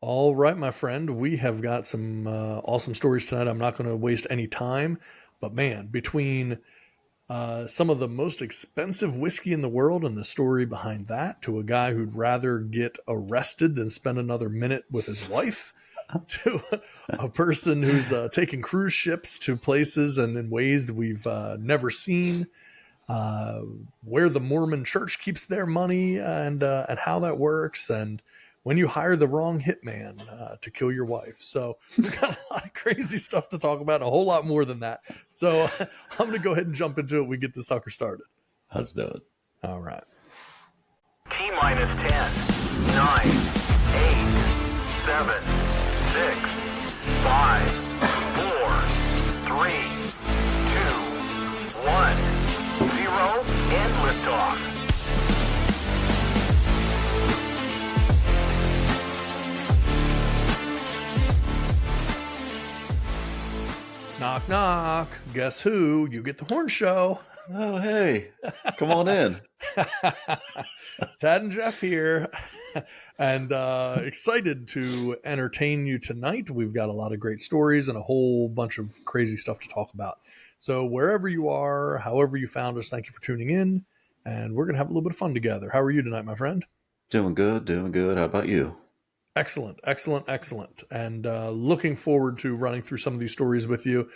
All right, my friend, we have got some awesome stories tonight. I'm not going to waste any time, but man, between some of the most expensive whiskey in the world and the story behind that, to a guy who'd rather get arrested than spend another minute with his wife, to a person who's taking cruise ships to places and in ways that we've never seen, uh, where the Mormon Church keeps their money and how that works, and when you hire the wrong hitman to kill your wife. So we've got a lot of crazy stuff to talk about, a whole lot more than that. So I'm going to go ahead and jump into it. We get the sucker started. Let's do it. All right. T minus 10, 9, 8, 7, 6, 5, 4, 3, 2, 1, 0, and liftoff. Knock, knock. Guess who? You get the horn show. Oh, hey, come on in. Tad and Jeff here, and excited to entertain you tonight. We've got a lot of great stories and a whole bunch of crazy stuff to talk about. So wherever you are, however you found us, thank you for tuning in, and we're going to have a little bit of fun together. How are you tonight, my friend? Doing good, doing good. How about you? Excellent, excellent, excellent. And looking forward to running through some of these stories with you.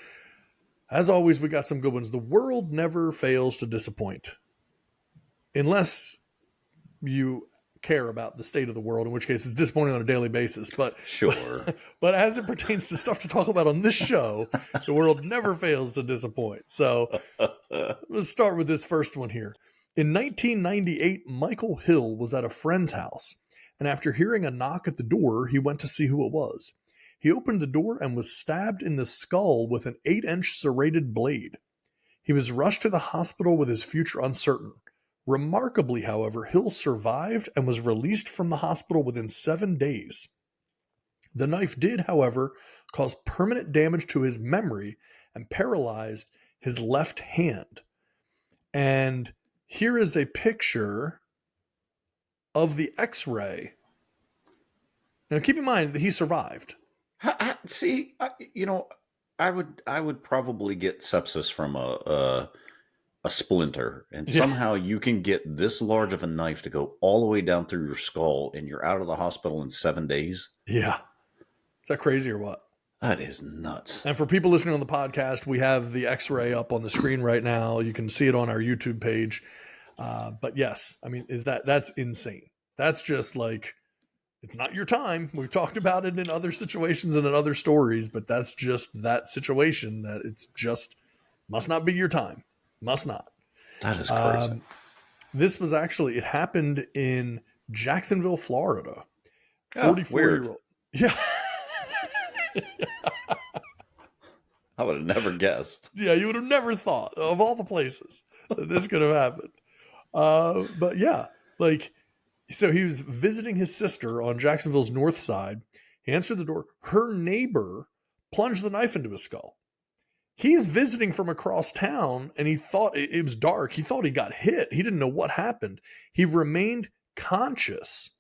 As always, we got some good ones. The world never fails to disappoint. Unless you care about the state of the world, in which case it's disappointing on a daily basis. But Sure. but as it pertains to stuff to talk about on this show, the world never fails to disappoint. So let's start with this first one here. In 1998, Michael Hill was at a friend's house, and after hearing a knock at the door, he went to see who it was. He opened the door and was stabbed in the skull with an 8-inch serrated blade. He was rushed to the hospital with his future uncertain. Remarkably, however, Hill survived and was released from the hospital within 7 days. The knife did, however, cause permanent damage to his memory and paralyzed his left hand. And here is a picture of the x-ray. Now keep in mind that he survived. See, I would probably get sepsis from a splinter, and somehow you can get this large of a knife to go all the way down through your skull, and you're out of the hospital in 7 days. Yeah. Is that crazy or what? That is nuts. And for people listening on the podcast, we have the x-ray up on the screen right now. You can see it on our YouTube page. But yes, I mean, that's insane. That's just like, it's not your time. We've talked about it in other situations and in other stories, but that's just that situation that it's just must not be your time. Must not. That is crazy. This was actually, it happened in Jacksonville, Florida. 44 year old. Yeah. I would have never guessed. Yeah, you would have never thought of all the places that this could have happened. But yeah, like, so he was visiting his sister on Jacksonville's north side. He answered the door. Her neighbor plunged the knife into his skull. He's visiting from across town, and he thought it was dark. He thought he got hit. He didn't know what happened. He remained conscious.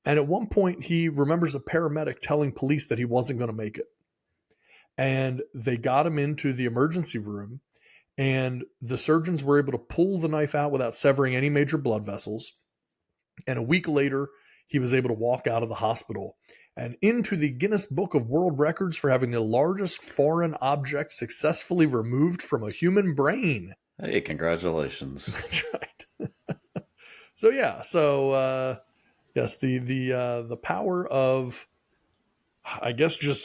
And at one point, he remembers a paramedic telling police that he wasn't going to make it. And they got him into the emergency room, and the surgeons were able to pull the knife out without severing any major blood vessels. And a week later, he was able to walk out of the hospital and into the Guinness Book of World Records for having the largest foreign object successfully removed from a human brain. Hey, congratulations. That's right. So yeah, yes, the power of, I guess, just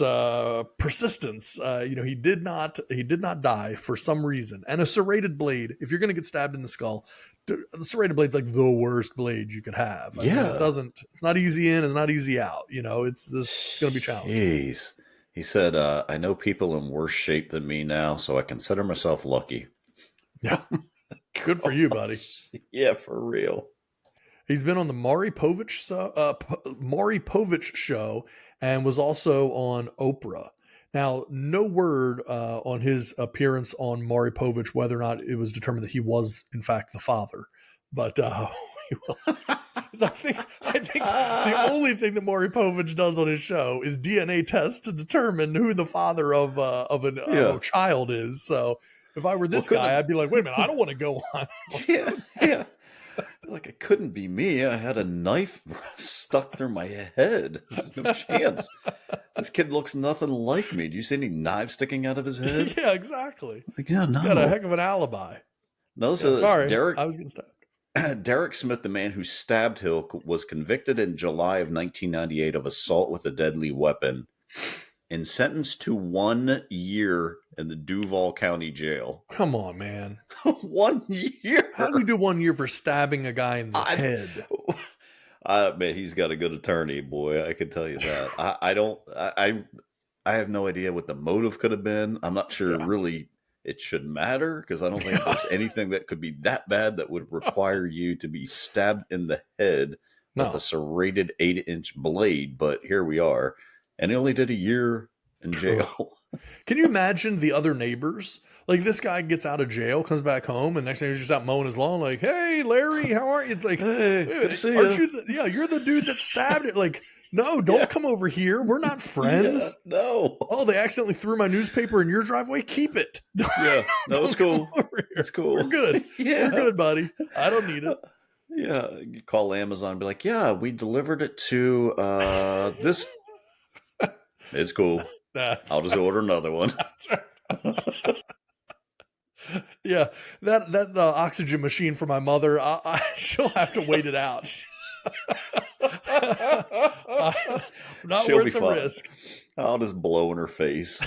persistence. He did not die for some reason. And a serrated blade, if you're going to get stabbed in the skull, the serrated blade's like the worst blade you could have. I mean, it's not easy in, it's not easy out. It's going to be challenging. Jeez. He said, I know people in worse shape than me now, so I consider myself lucky. Yeah. Good for you, buddy. Yeah, for real. He's been on the Maury Povich show and was also on Oprah. Now, no word on his appearance on Maury Povich, whether or not it was determined that he was, in fact, the father. But 'Cause I think the only thing that Maury Povich does on his show is DNA tests to determine who the father of a child is. So if I were this guy, I'd be like, wait a minute, I don't want to go on. Yeah, yeah. Like, it couldn't be me. I had a knife stuck through my head. There's no chance. This kid looks nothing like me. Do you see any knives sticking out of his head? Yeah, exactly. Like, yeah, no. Got a heck of an alibi. No, Yeah, sorry, I was getting stabbed. Derek Smith, the man who stabbed Hill, was convicted in July of 1998 of assault with a deadly weapon and sentenced to 1 year in the Duval County Jail. Come on, man. 1 year. How do you do 1 year for stabbing a guy in the head? Man, he's got a good attorney, boy. I can tell you that. I have no idea what the motive could have been. I'm not sure really it should matter, because I don't think there's anything that could be that bad that would require you to be stabbed in the head with a serrated 8-inch blade. But here we are. And he only did a year in jail. Can you imagine the other neighbors? Like, this guy gets out of jail, comes back home, and next thing he's just out mowing his lawn. Like, hey, Larry, how are you? It's like, hey, good to see aren't you? You're the dude that stabbed it. Like, no, don't come over here. We're not friends. Yeah, no. Oh, they accidentally threw my newspaper in your driveway. Keep it. Yeah, no, it's cool. It's cool. We're good. Yeah. We're good, buddy. I don't need it. Yeah, you call Amazon and be like, yeah, we delivered it to this. It's cool. I'll just order another one. That's right. Yeah, that oxygen machine for my mother, she'll have to wait it out. Not She'll worth be the fine. risk. I'll just blow in her face.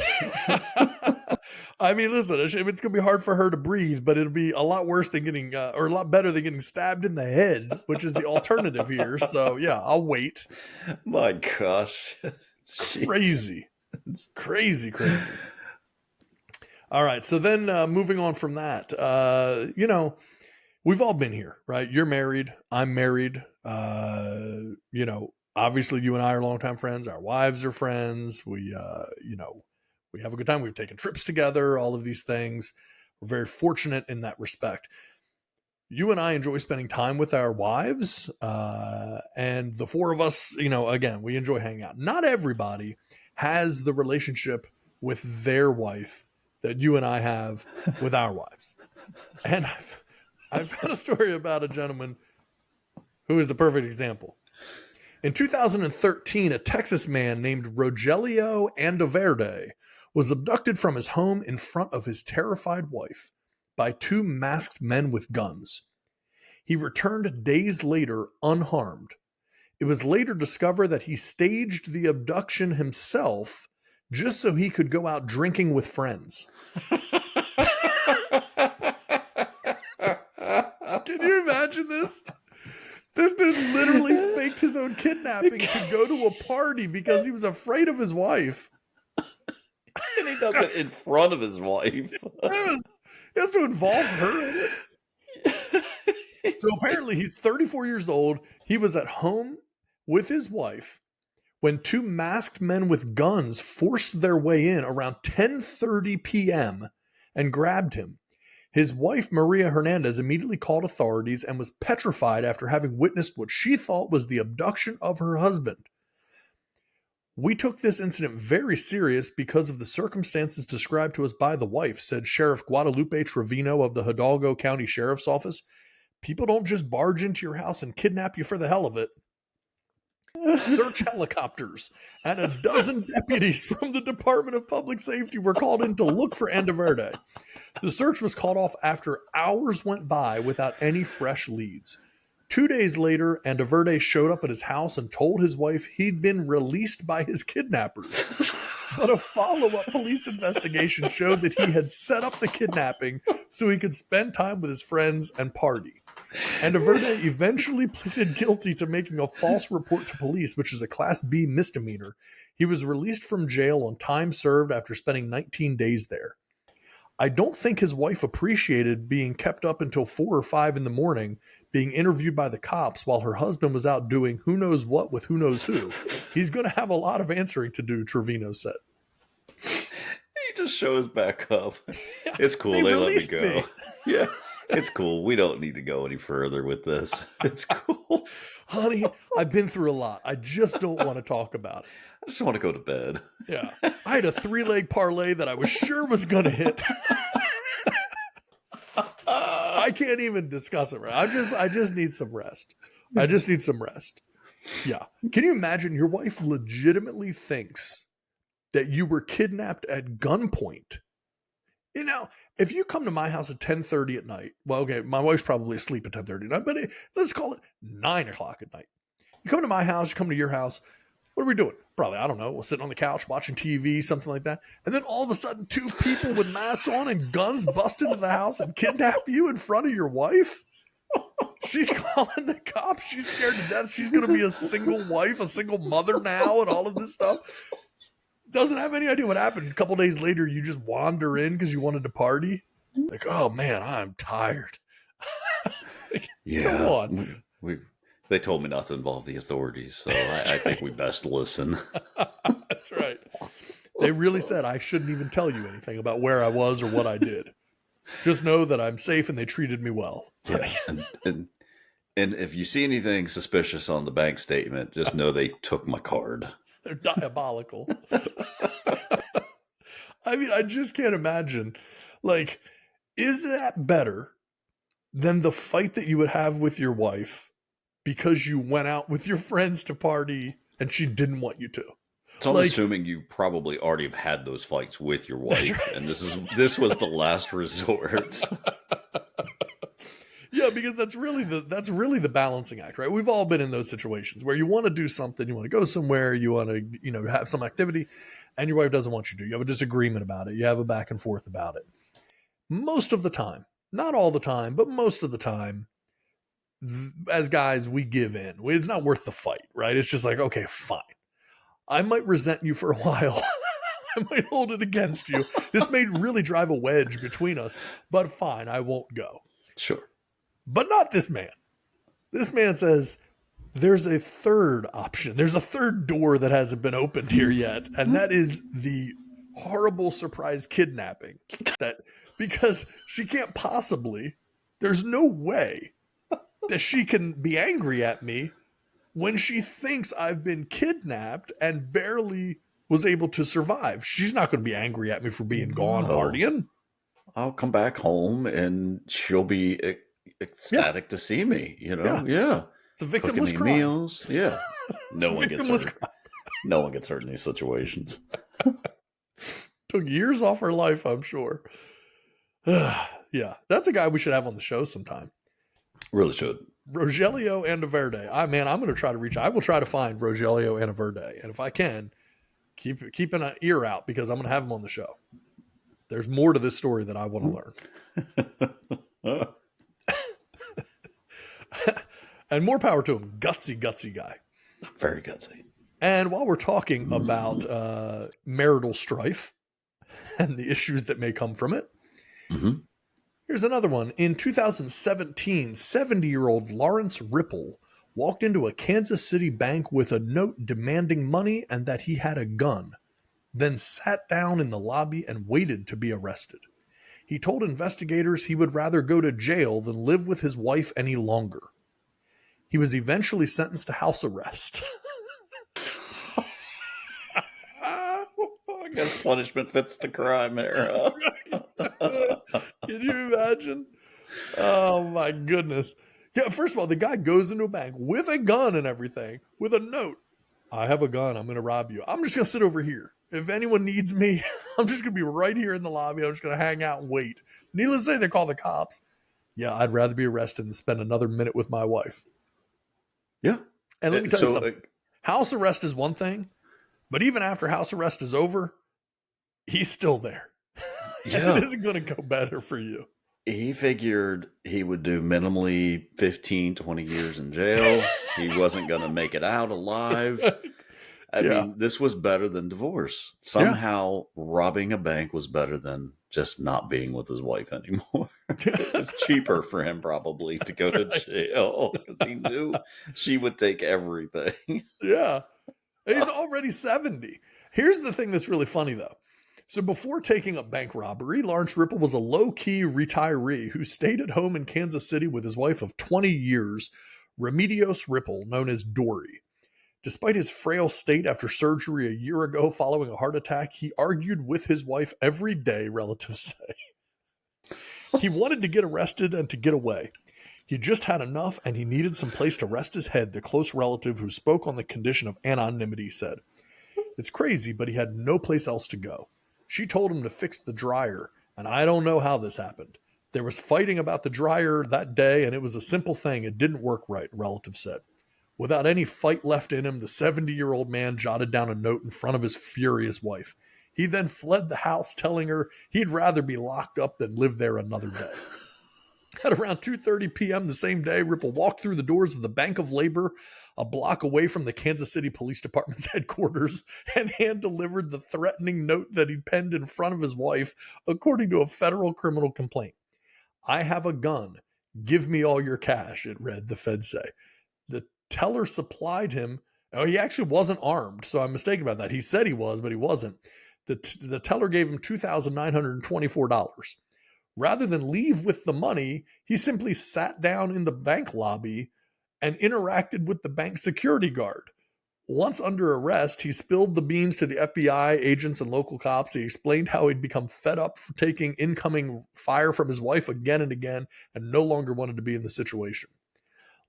I mean, listen, it's going to be hard for her to breathe, but it'll be a lot worse than getting, or a lot better than getting stabbed in the head, which is the alternative here. So, yeah, I'll wait. My gosh. Crazy. Crazy. All right. So then moving on from that, we've all been here, right? You're married. I'm married. Obviously you and I are longtime friends. Our wives are friends. We have a good time. We've taken trips together, all of these things. We're very fortunate in that respect. You and I enjoy spending time with our wives. And the four of us, again, we enjoy hanging out. Not everybody has the relationship with their wife that you and I have with our wives. And I've had a story about a gentleman who is the perfect example. In 2013, a Texas man named Rogelio Andoverde was abducted from his home in front of his terrified wife by two masked men with guns. He returned days later unharmed. It was later discovered that he staged the abduction himself just so he could go out drinking with friends. Can you imagine this? This dude literally faked his own kidnapping to go to a party because he was afraid of his wife. And he does it in front of his wife. Yes. He has to involve her in it. So apparently he's 34 years old. He was at home with his wife when two masked men with guns forced their way in around 10:30 p.m. and grabbed him. His wife, Maria Hernandez, immediately called authorities and was petrified after having witnessed what she thought was the abduction of her husband. We took this incident very serious because of the circumstances described to us by the wife, said Sheriff Guadalupe Trevino of the Hidalgo County Sheriff's Office. People don't just barge into your house and kidnap you for the hell of it. Search helicopters and a dozen deputies from the Department of Public Safety were called in to look for Andoverde. The search was called off after hours went by without any fresh leads. 2 days later, Andoverde showed up at his house and told his wife he'd been released by his kidnappers. But a follow-up police investigation showed that he had set up the kidnapping so he could spend time with his friends and party. Andoverde eventually pleaded guilty to making a false report to police, which is a Class B misdemeanor. He was released from jail on time served after spending 19 days there. I don't think his wife appreciated being kept up until 4 or 5 in the morning, being interviewed by the cops while her husband was out doing who knows what with who knows who. He's going to have a lot of answering to do, Trevino said. He just shows back up. It's cool. They let me go. Me. Yeah. It's cool. We don't need to go any further with this. It's cool. Honey, I've been through a lot. I just don't want to talk about it. I just want to go to bed. Yeah. I had a 3-leg parlay that I was sure was going to hit. I can't even discuss it. Right? I just need some rest. I just need some rest. Yeah. Can you imagine your wife legitimately thinks that you were kidnapped at gunpoint? You know, if you come to my house at 10:30 at night, well, okay, my wife's probably asleep at 10:30 at night, but let's call it 9 o'clock at night. You come to my house, you come to your house. What are we doing? Probably, I don't know. We're sitting on the couch watching TV, something like that. And then all of a sudden, 2 people with masks on and guns bust into the house and kidnap you in front of your wife. She's calling the cops. She's scared to death. She's going to be a single wife, a single mother now, and all of this stuff. Doesn't have any idea what happened. A couple days later, you just wander in because you wanted to party. Like, oh man, I'm tired. Yeah. Come on. They told me not to involve the authorities, so I think we best listen. That's right. They really said I shouldn't even tell you anything about where I was or what I did. Just know that I'm safe and they treated me well. Yeah. And if you see anything suspicious on the bank statement, just know they took my card. They're diabolical. I mean, I just can't imagine. Like, is that better than the fight that you would have with your wife because you went out with your friends to party and she didn't want you to? So I'm assuming you probably already have had those fights with your wife, right. And this was the last resort. Yeah, because that's really the balancing act, right? We've all been in those situations where you want to do something, you want to go somewhere, you want to, have some activity, and your wife doesn't want you to. You have a disagreement about it. You have a back and forth about it. Most of the time, not all the time, but most of the time, as guys, we give in. It's not worth the fight, right? It's just like, okay, fine. I might resent you for a while. I might hold it against you. This may really drive a wedge between us, but fine, I won't go. Sure. But not this man. This man says, there's a third option. There's a third door that hasn't been opened here yet. And that is the horrible surprise kidnapping. Because she can't possibly, there's no way that she can be angry at me when she thinks I've been kidnapped and barely was able to survive. She's not going to be angry at me for being gone partying. I'll come back home and she'll be ecstatic to see me, Yeah. It's a victimless crime. Meals. Yeah. No one gets hurt. No one gets hurt in these situations. Took years off her life, I'm sure. Yeah. That's a guy we should have on the show sometime. Really should. Rogelio Andaverde. I'm going to try to reach. I will try to find Rogelio Andaverde. And if I can, keep an ear out because I'm going to have him on the show. There's more to this story that I want to learn. And more power to him. Gutsy guy. Very gutsy. And while we're talking about marital strife and the issues that may come from it, here's another one. In 2017, 70-year-old Lawrence Ripple walked into a Kansas City bank with a note demanding money and that he had a gun, then sat down in the lobby and waited to be arrested. He told investigators he would rather go to jail than live with his wife any longer. He was eventually sentenced to house arrest. I guess punishment fits the crime era. Can you imagine? Oh my goodness. Yeah, first of all, the guy goes into a bank with a gun and everything, with a note. I have a gun. I'm going to rob you. I'm just going to sit over here. If anyone needs me, I'm just going to be right here in the lobby. I'm just going to hang out and wait. Needless to say, they call the cops. Yeah, I'd rather be arrested than spend another minute with my wife. Yeah. And let me tell you something. House arrest is one thing, but even after house arrest is over, he's still there. Yeah. It isn't going to go better for you. He figured he would do minimally 15, 20 years in jail. He wasn't going to make it out alive. I mean, this was better than divorce. Somehow robbing a bank was better than just not being with his wife anymore. It's cheaper for him probably to go to jail because he knew she would take everything. Yeah. He's already 70. Here's the thing that's really funny, though. So before taking up bank robbery, Lawrence Ripple was a low-key retiree who stayed at home in Kansas City with his wife of 20 years, Remedios Ripple, known as Dory. Despite his frail state after surgery a year ago following a heart attack, he argued with his wife every day, relatives say. He wanted to get arrested and to get away. He just had enough and he needed some place to rest his head, the close relative who spoke on the condition of anonymity said. It's crazy, but he had no place else to go. She told him to fix the dryer, and I don't know how this happened. There was fighting about the dryer that day, and it was a simple thing. It didn't work right, a relative said. Without any fight left in him, the 70-year-old man jotted down a note in front of his furious wife. He then fled the house, telling her he'd rather be locked up than live there another day. At around 2:30 p.m. the same day, Ripple walked through the doors of the Bank of Labor, a block away from the Kansas City Police Department's headquarters, and hand-delivered the threatening note that he'd penned in front of his wife, according to a federal criminal complaint. I have a gun. Give me all your cash, it read, the feds say. The teller supplied him. Oh, he actually wasn't armed, so I'm mistaken about that. He said he was, but he wasn't. The teller gave him $2,924. Rather than leave with the money, he simply sat down in the bank lobby and interacted with the bank security guard. Once under arrest, he spilled the beans to the FBI agents and local cops. He explained how he'd become fed up for taking incoming fire from his wife again and again and no longer wanted to be in the situation.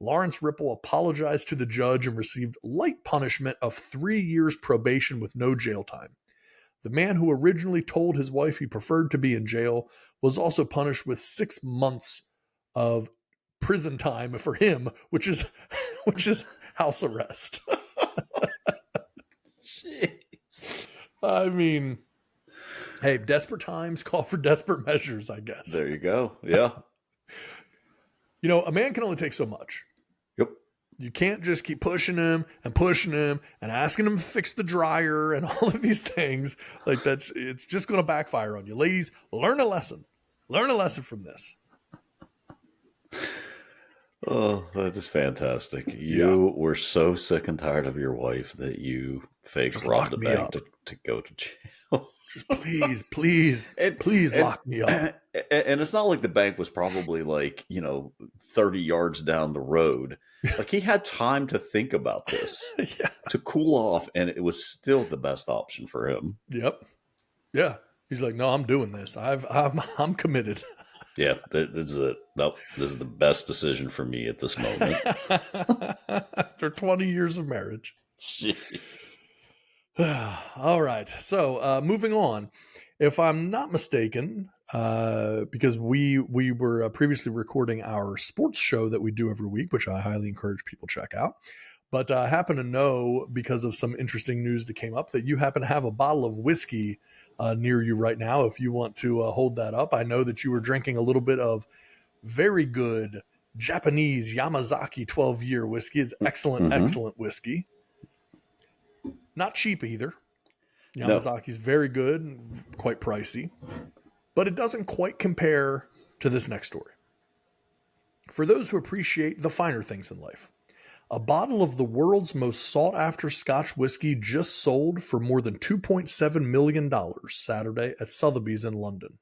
Lawrence Ripple apologized to the judge and received light punishment of 3 years probation with no jail time. The man who originally told his wife he preferred to be in jail was also punished with 6 months of prison time for him, which is house arrest. Jeez. I mean, hey, desperate times call for desperate measures, I guess. There you go. Yeah. You know, a man can only take so much. Yep. You can't just keep pushing him and asking him to fix the dryer and all of these things. Like it's just going to backfire on you. Ladies, learn a lesson. Learn a lesson from this. Oh, that is fantastic. You were so sick and tired of your wife that you faked Just robbed lock the me bank up. to go to jail. Just please lock me up. And it's not like the bank was probably 30 yards down the road. Like he had time to think about this, Yeah. to cool off, and it was still the best option for him. Yep. Yeah. He's like, no, I'm doing this. I'm committed. Yeah, this is it. Nope, this is the best decision for me at this moment. After 20 years of marriage. Jeez. All right. So moving on. If I'm not mistaken, because we were previously recording our sports show that we do every week, which I highly encourage people to check out. But I happen to know, because of some interesting news that came up, that you happen to have a bottle of whiskey near you right now. If you want to hold that up, I know that you were drinking a little bit of very good Japanese Yamazaki 12-year whiskey. It's excellent, excellent whiskey. Not cheap either. Yamazaki's very good and quite pricey, but it doesn't quite compare to this next story. For those who appreciate the finer things in life, a bottle of the world's most sought-after Scotch whiskey just sold for more than $2.7 million Saturday at Sotheby's in London.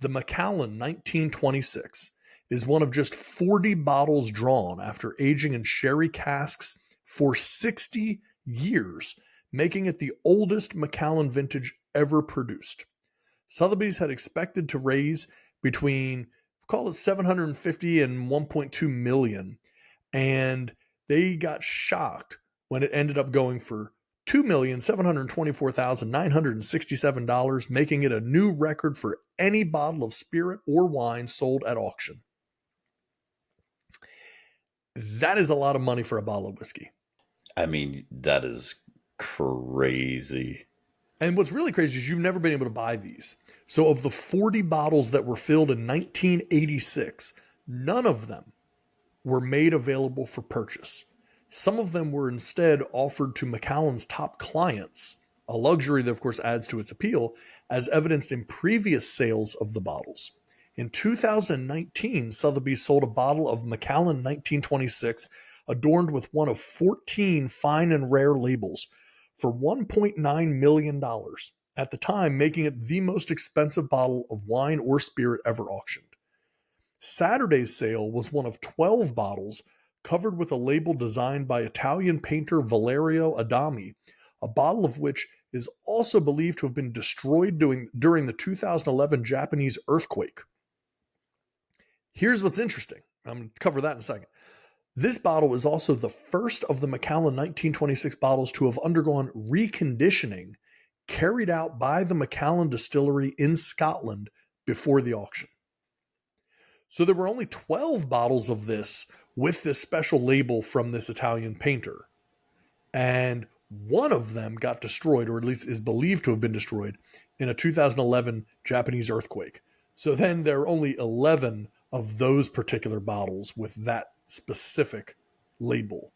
The Macallan 1926 is one of just 40 bottles drawn after aging in sherry casks for 60 years, making it the oldest Macallan vintage ever produced. Sotheby's had expected to raise between, call it 750 and 1.2 million, and they got shocked when it ended up going for $2,724,967, making it a new record for any bottle of spirit or wine sold at auction. That is a lot of money for a bottle of whiskey. I mean, that is crazy. And what's really crazy is you've never been able to buy these. So of the 40 bottles that were filled in 1986, none of them were made available for purchase. Some of them were instead offered to Macallan's top clients, a luxury that of course adds to its appeal, as evidenced in previous sales of the bottles. In 2019, Sotheby's sold a bottle of Macallan 1926 adorned with one of 14 fine and rare labels for $1.9 million, at the time, making it the most expensive bottle of wine or spirit ever auctioned. Saturday's sale was one of 12 bottles covered with a label designed by Italian painter Valerio Adami, a bottle of which is also believed to have been destroyed during the 2011 Japanese earthquake. Here's what's interesting. I'm going to cover that in a second. This bottle is also the first of the Macallan 1926 bottles to have undergone reconditioning carried out by the Macallan distillery in Scotland before the auction. So there were only 12 bottles of this with this special label from this Italian painter. And one of them got destroyed, or at least is believed to have been destroyed, in a 2011 Japanese earthquake. So then there are only 11 of those particular bottles with that specific label.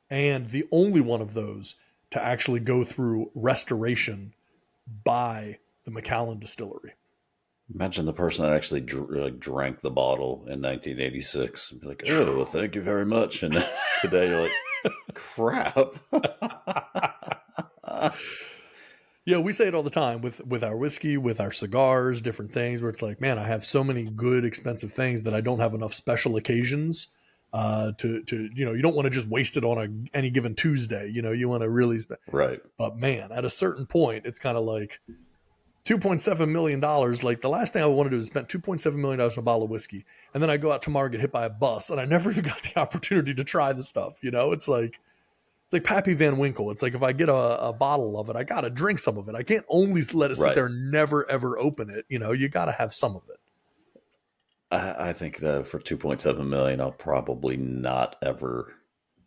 And the only one of those to actually go through restoration by the Macallan distillery. Imagine the person that actually drank the bottle in 1986 and be like, "Oh, well, thank you very much." And then today you're like, "Crap." Yeah, we say it all the time with our whiskey, with our cigars, different things where it's like, man, I have so many good, expensive things that I don't have enough special occasions to you don't want to just waste it on any given Tuesday. You want to really Right. But man, at a certain point, it's kind of like $2.7 million. Like the last thing I want to do is spend $2.7 million on a bottle of whiskey. And then I go out tomorrow and get hit by a bus and I never even got the opportunity to try the stuff. It's like Pappy Van Winkle. It's like if I get a bottle of it, I got to drink some of it. I can't only let it sit there and never, ever open it. You got to have some of it. I think that for $2.7 million, I'll probably not ever,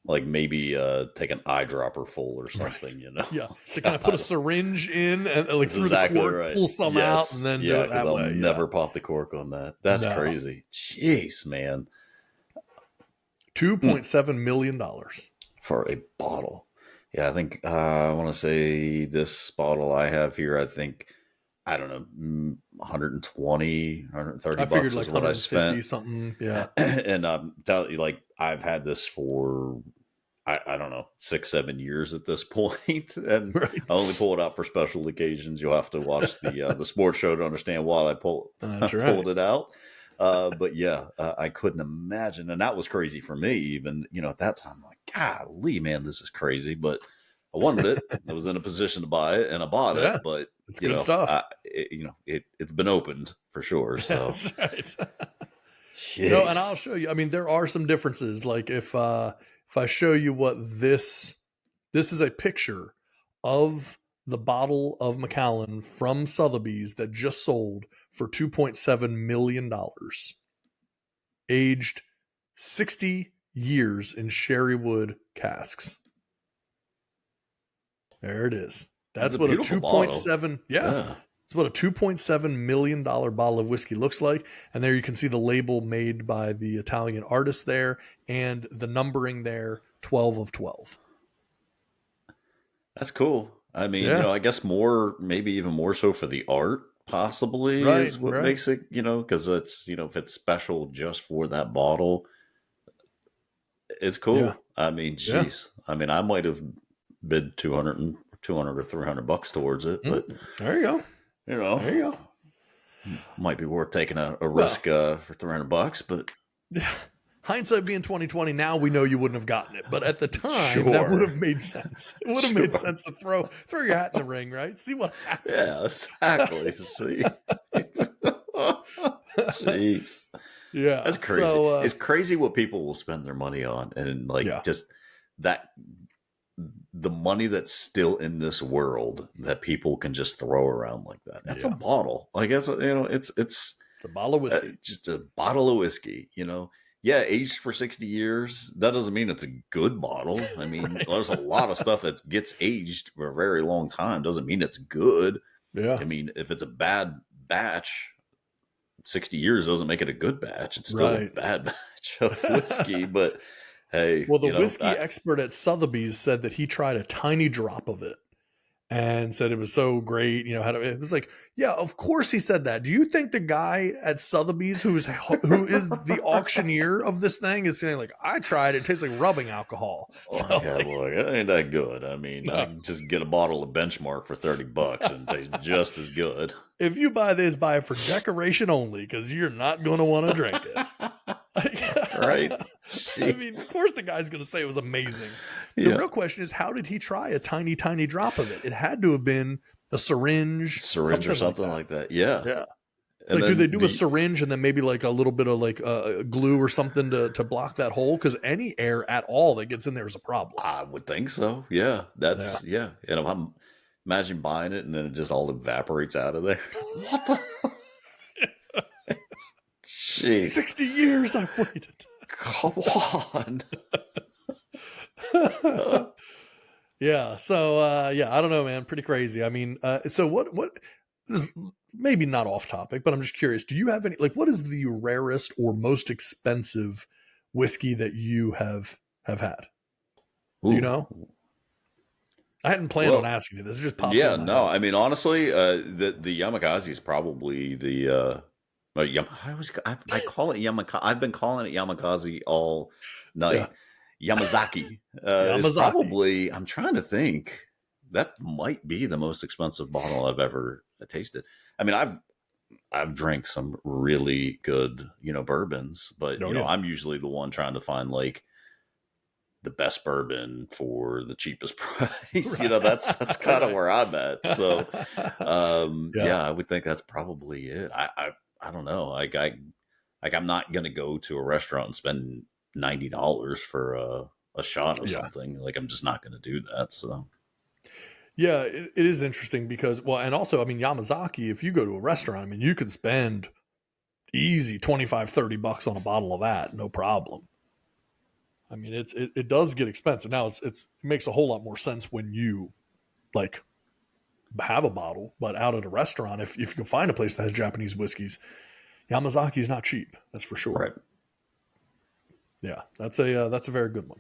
like maybe take an eyedropper full or something, Yeah, to kind of put a syringe in and like through the cork, pull some out, and then do it that way. I'll never pop the cork on that. That's crazy. Jeez, man. $2.7 million for a bottle. Yeah, I think I want to say this bottle I have here, I don't know, 120, 130 bucks figured is what I spent. Something, yeah. And like I've had this for I don't know, 6-7 years at this point, and I only pull it out for special occasions. You'll have to watch the sports show to understand why I pulled it out. But yeah, I couldn't imagine, and that was crazy for me. Even at that time, I'm like, golly, man, this is crazy. But I wanted it. I was in a position to buy it, and I bought it. But it's good stuff. It's been opened for sure. So that's right. And I'll show you. I mean, there are some differences. Like if I show you what this is a picture of the bottle of Macallan from Sotheby's that just sold for $2.7 million, aged 60 years in sherry wood casks. There it is. That's what a 2.7. Yeah. It's what a $2.7 million bottle of whiskey looks like. And there you can see the label made by the Italian artist there and the numbering there, 12 of 12. That's cool. I mean, I guess maybe even more so for the art, possibly, is what makes it, because it's, if it's special just for that bottle, it's cool. Yeah. I mean, geez. Yeah. I mean, I might have bid 200 or 300 bucks towards it, but there you go. There you go. Might be worth taking a risk for 300 bucks, but hindsight being 2020, now we know you wouldn't have gotten it, but at the time that would have made sense. It would have made sense to throw your hat in the ring, right? See what happens. Yeah, exactly. See, jeez, yeah, that's crazy. So, it's crazy what people will spend their money on, and just that. The money that's still in this world that people can just throw around like that. That's a bottle. Like it's it's a bottle of whiskey. Just a bottle of whiskey, Yeah, aged for 60 years. That doesn't mean it's a good bottle. I mean, there's a lot of stuff that gets aged for a very long time. Doesn't mean it's good. Yeah. I mean, if it's a bad batch, 60 years doesn't make it a good batch. It's still a bad batch of whiskey, but hey, well, the whiskey expert at Sotheby's said that he tried a tiny drop of it and said it was so great. It was like, yeah, of course he said that. Do you think the guy at Sotheby's who is the auctioneer of this thing is saying like, I tried it, tastes like rubbing alcohol? Oh, So yeah, like, look, it ain't that good. I mean, I no. can just get a bottle of Benchmark for $30 and it tastes just as good. If you buy this, buy it for decoration only because you're not going to want to drink it. Right? I mean, of Jeez. course the guy's going to say it was amazing. The Yeah. real question is, how did he try a tiny, tiny drop of it? It had to have been a syringe, Syringe or something like like that. Yeah. that. Yeah. It's And like, do then they do a syringe and then maybe like a little bit of like glue or something to block that hole? Because any air at all that gets in there is a problem. I would think so. Yeah. That's, yeah. And if I'm imagine buying it and then it just all evaporates out of there. What the? Jeez. 60 years I've waited. Come on. Yeah. So yeah, I don't know, man. Pretty crazy. I mean, so what this is maybe not off topic, but I'm just curious. Do you have any like what is the rarest or most expensive whiskey that you have had? Do you Ooh. know? I hadn't planned Well, on asking you this. It just popped yeah, in my no. head. I mean, honestly, the Yamakaze is probably the I call it Yamakaze. I've been calling it Yamakaze all Yeah. night. Yamazaki is Yamazaki. probably. I'm trying to think. That might be the most expensive bottle I've ever tasted. I mean, I've drank some really good, bourbons, but Oh, yeah. I'm usually the one trying to find like the best bourbon for the cheapest price. Right. That's kind of Right. where I'm at. So, Yeah. yeah, I would think that's probably it. I don't know. I'm not going to go to a restaurant and spend $90 for a shot of Yeah. something. Like, I'm just not going to do that. So, Yeah, it is interesting because, well, and also, I mean, Yamazaki, if you go to a restaurant, I mean, you could spend easy 25, $30 on a bottle of that, no problem. I mean, it does get expensive. Now it makes a whole lot more sense when you like have a bottle, but out at a restaurant, if you can find a place that has Japanese whiskeys, Yamazaki is not cheap. That's for sure. right. Yeah, that's a very good one.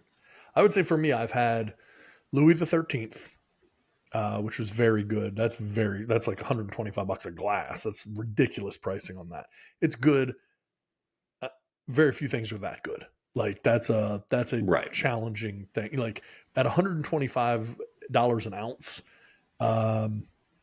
I would say for me, I've had Louis the 13th, which was very good. That's like $125 a glass. That's ridiculous pricing on that. It's good. Very few things are that good. Like that's a Right. challenging thing. Like at $125 an ounce,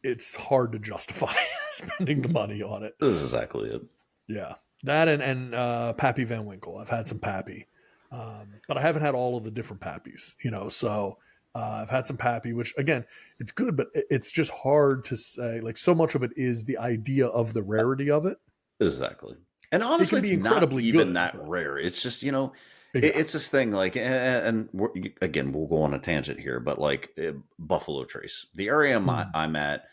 it's hard to justify spending the money on it. This is exactly it. Yeah, that and Pappy Van Winkle. I've had some Pappy, but I haven't had all of the different Pappies. So I've had some Pappy, which again, it's good, but it's just hard to say. Like so much of it is the idea of the rarity of it. Exactly. And honestly, be it's not incredibly even good, that but- rare. It's just, Yeah. it's this thing like, and again, we'll go on a tangent here, but like Buffalo Trace, the area I'm at,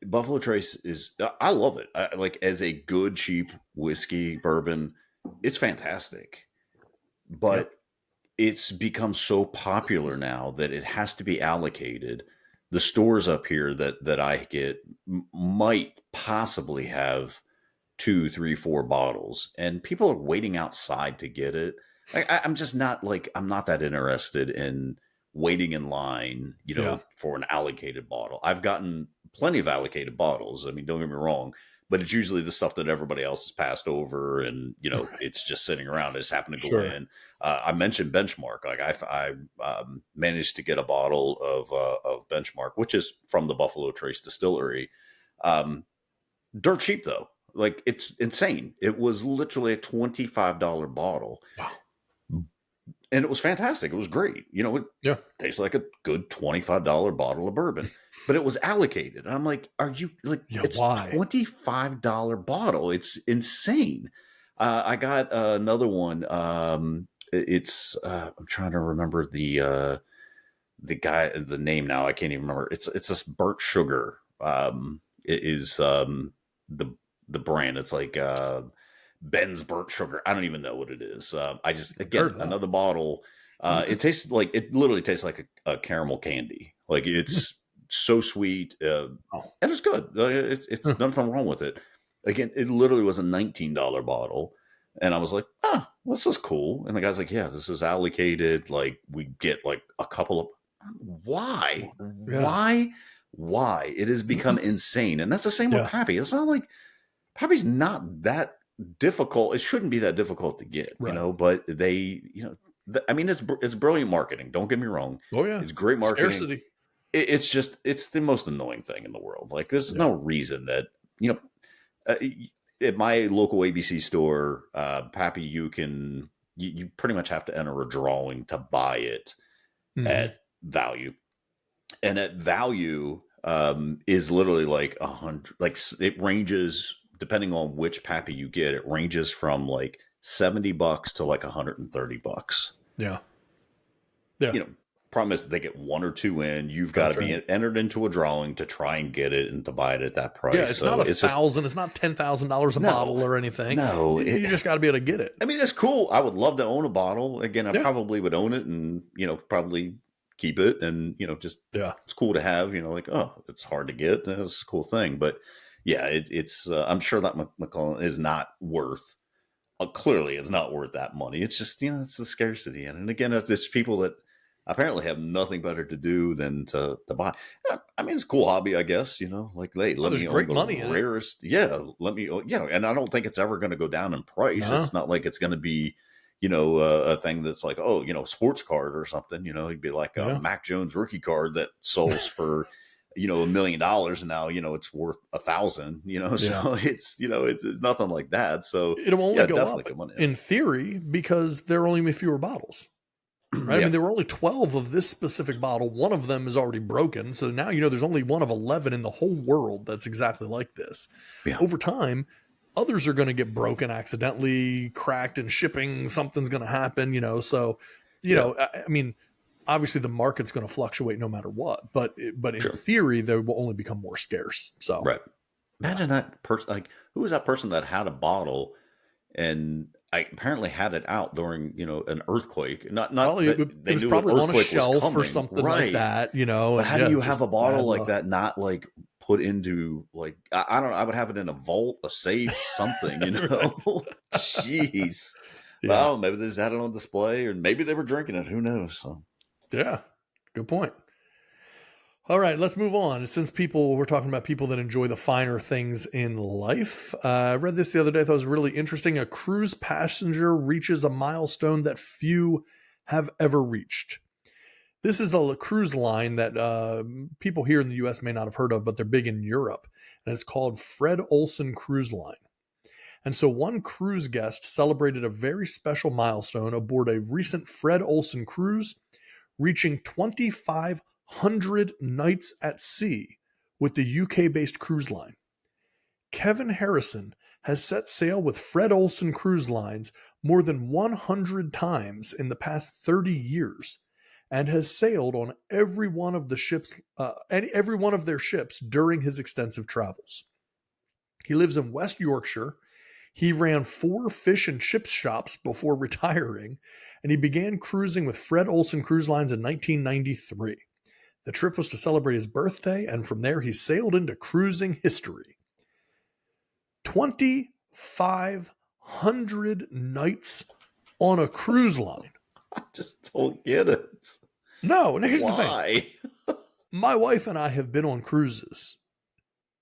Buffalo Trace is, I love it. Like as a good, cheap whiskey bourbon, it's fantastic. But it's become so popular now that it has to be allocated. The stores up here that I get might possibly have 2, 3, 4 bottles, and people are waiting outside to get it. I'm just not I'm not that interested in waiting in line, for an allocated bottle. I've gotten plenty of allocated bottles. I mean, don't get me wrong, but it's usually the stuff that everybody else has passed over, and it's just sitting around. I just happen to go in. I mentioned Benchmark. Like I managed to get a bottle of Benchmark, which is from the Buffalo Trace Distillery. Dirt cheap though. Like it's insane. It was literally a $25 bottle. Wow. And it was fantastic. It was great. It tastes like a good $25 bottle of bourbon, but it was allocated. And I'm like, are you like, it's why? $25 bottle. It's insane. I got another one. It's I'm trying to remember the name now. I can't even remember. It's this Burt Sugar. It is the brand. It's like Ben's Burt Sugar. I don't even know what it is. I just another bottle. It literally tastes like a caramel candy. Like it's so sweet, and it's good. It's nothing wrong with it. Again, it literally was a $19 bottle, and I was like, this is cool. And the guy's like, yeah, this is allocated. Like we get like a couple of. Why? Yeah. Why? It has become insane. And that's the same with Yeah. Pappy. It's not like Pappy's not that difficult. It shouldn't be that difficult to get, Right. but they, I mean, it's brilliant marketing. Don't get me wrong. Oh yeah. It's great marketing. Scarcity. It's just, it's the most annoying thing in the world. Like, there's Yeah. no reason that, uh, at my local ABC store, Pappy, you pretty much have to enter a drawing to buy it Mhm. at value. And at value, is literally like 100, like it ranges depending on which Pappy you get. It ranges from like $70 to like $130. Yeah. Yeah. You know, problem is they get one or two in. You've got to That's be right. entered into a drawing to try and get it and to buy it at that Yeah, price. it's not So it's just 1,000, it's not $10,000 a no, bottle or anything. no. You just got to be able to get it. I mean, it's cool. I would love to own a bottle. Again, I Yeah. probably would own it and, probably keep it and, just Yeah. it's cool to have, like, oh, it's hard to get. It's a cool thing. But yeah, it's, I'm sure that McClellan is not worth, clearly it's not worth that money. It's just, it's the scarcity. And again, it's people that apparently have nothing better to do than to buy. I mean, it's a cool hobby, I guess, like, hey, Oh, let there's me own great the money in it. rarest. Yeah. Let me, and I don't think it's ever going to go down in price. No. It's not like it's going to be, a thing that's like, oh, sports card or something, it'd be like a Yeah. Mac Jones rookie card that sells for, $1 million and now, it's worth 1,000, Yeah. so it's nothing like that. So It'll only yeah, go definitely up good money. in theory because there are only fewer bottles. Right? I Yeah. mean, there were only 12 of this specific bottle. One of them is already broken. So now, there's only one of 11 in the whole world that's exactly like this. Yeah. Over time, others are going to get broken accidentally, cracked in shipping. Something's going to happen, So, I mean, obviously the market's going to fluctuate no matter what, but in Sure. theory, they will only become more scarce. So, Right. yeah. Imagine that person, like, who was that person that had a bottle and I apparently had it out during, an earthquake. Not Probably that they it was knew probably an on a earthquake was shelf or coming. something Right. like that, But how do you have a bottle bad like luck. that not like put into like I don't know, I would have it in a vault, a safe, something, Right. Jeez. Yeah. Well, maybe they just had it on display or maybe they were drinking it. Who knows? So. Yeah. Good point. All right, let's move on. Since we're talking about people that enjoy the finer things in life. I read this the other day. I thought it was really interesting. A cruise passenger reaches a milestone that few have ever reached. This is a cruise line that people here in the U.S. may not have heard of, but they're big in Europe. And it's called Fred Olsen Cruise Line. And so one cruise guest celebrated a very special milestone aboard a recent Fred Olsen cruise, reaching 2,500 nights at sea with the UK-based cruise line. Kevin Harrison has set sail with Fred Olsen Cruise Lines more than 100 times in the past 30 years and has sailed on every one of their ships during his extensive travels. He lives in West Yorkshire. He ran 4 fish and chip shops before retiring, and he began cruising with Fred Olsen Cruise Lines in 1993. The trip was to celebrate his birthday, and from there he sailed into cruising history. 2,500 nights on a cruise line. I just don't get it. No, and here's the thing. Why? My wife and I have been on cruises.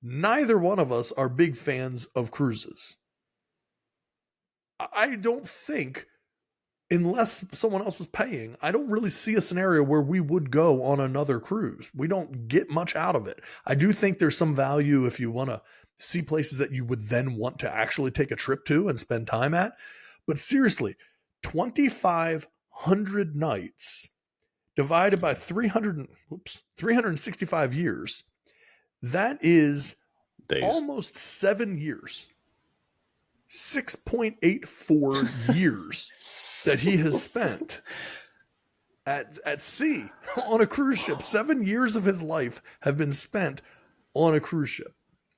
Neither one of us are big fans of cruises. I don't think, unless someone else was paying, I don't really see a scenario where we would go on another cruise. We don't get much out of it. I do think there's some value if you want to see places that you would then want to actually take a trip to and spend time at. But seriously, 2,500 nights divided by 365 years, that is Days. almost 7 years. 6.84 years that he has spent at sea on a cruise ship. 7 years of his life have been spent on a cruise ship.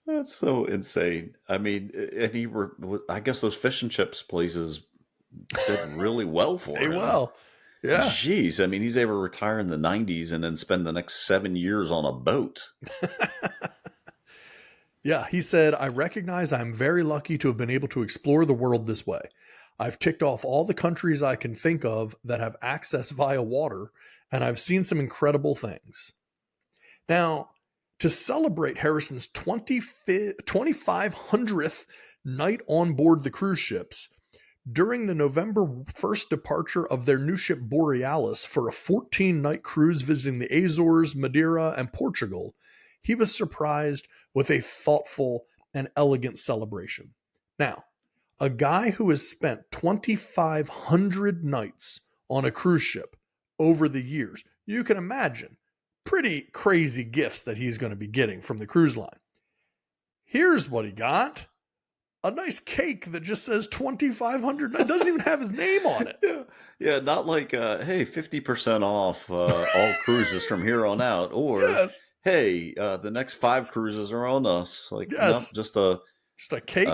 That's so insane. I mean, and I guess those fish and chips places did really well for Hey, him. well, yeah. Jeez. I mean, he's able to retire in the 90s and then spend the next 7 years on a boat. Yeah, he said, I recognize I'm very lucky to have been able to explore the world this way. I've ticked off all the countries I can think of that have access via water, and I've seen some incredible things. Now, to celebrate Harrison's 2,500th night on board the cruise ships, during the November 1st departure of their new ship Borealis for a 14-night cruise visiting the Azores, Madeira, and Portugal, he was surprised with a thoughtful and elegant celebration. Now, a guy who has spent 2,500 nights on a cruise ship over the years, you can imagine pretty crazy gifts that he's going to be getting from the cruise line. Here's what he got. A nice cake that just says 2,500. It doesn't even have his name on it. Yeah, not like, hey, 50% off all cruises from here on out. Or, Yes. hey, the next 5 cruises are on us. Like, Yes. nope, just a cake.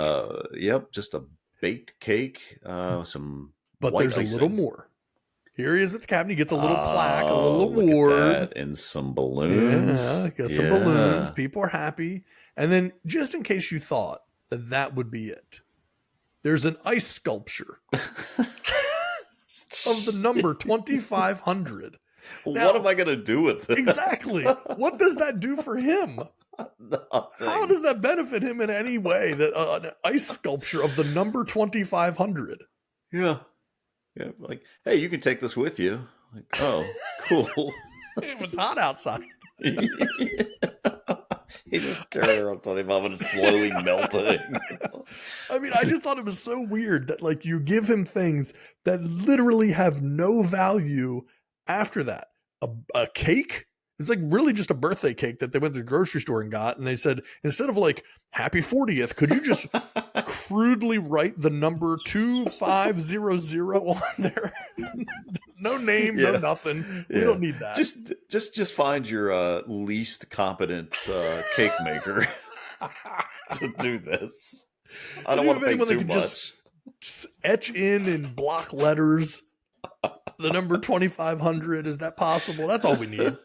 Just a baked cake, some But white there's icing. a little more. Here he is with the captain. He gets a little plaque, a little Look award. at that. And some balloons. Yeah, got some balloons. People are happy. And then, just in case you thought that would be it, there's an ice sculpture of the number 2,500. What am I going to do with this? Exactly. What does that do for him? Nothing. How does that benefit him in any way? That an ice sculpture of the number 2,500. Yeah. Yeah. Like, hey, you can take this with you. Like, oh, cool. It's hot outside. He just carried around 25 and it's slowly melting. I mean, I just thought it was so weird that like you give him things that literally have no value after that. A cake? It's like really just a birthday cake that they went to the grocery store and got. And they said, instead of like happy 40th, could you just crudely write the number 2500 on there? No name, no nothing. We don't need that. Just find your least competent cake maker to do this. I don't want to pay too much. Just etch in block letters the number 2,500. Is that possible? That's all we need.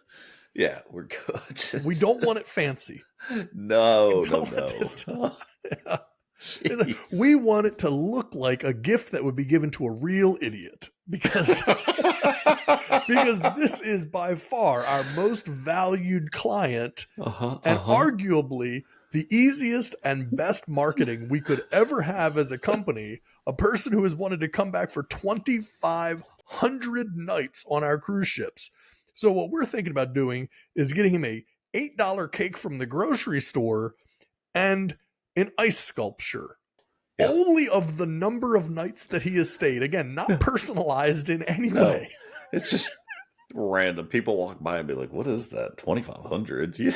Yeah, we're good. We don't want it fancy. No. Yeah. We want it to look like a gift that would be given to a real idiot because this is by far our most valued client and arguably the easiest and best marketing we could ever have as a company. A person who has wanted to come back for 2,500 nights on our cruise ships. So what we're thinking about doing is getting him a $8 cake from the grocery store and an ice sculpture. Yep. Only of the number of nights that he has stayed. Again, not personalized in any way. It's just random. People walk by and be like, what is that? 2,500? It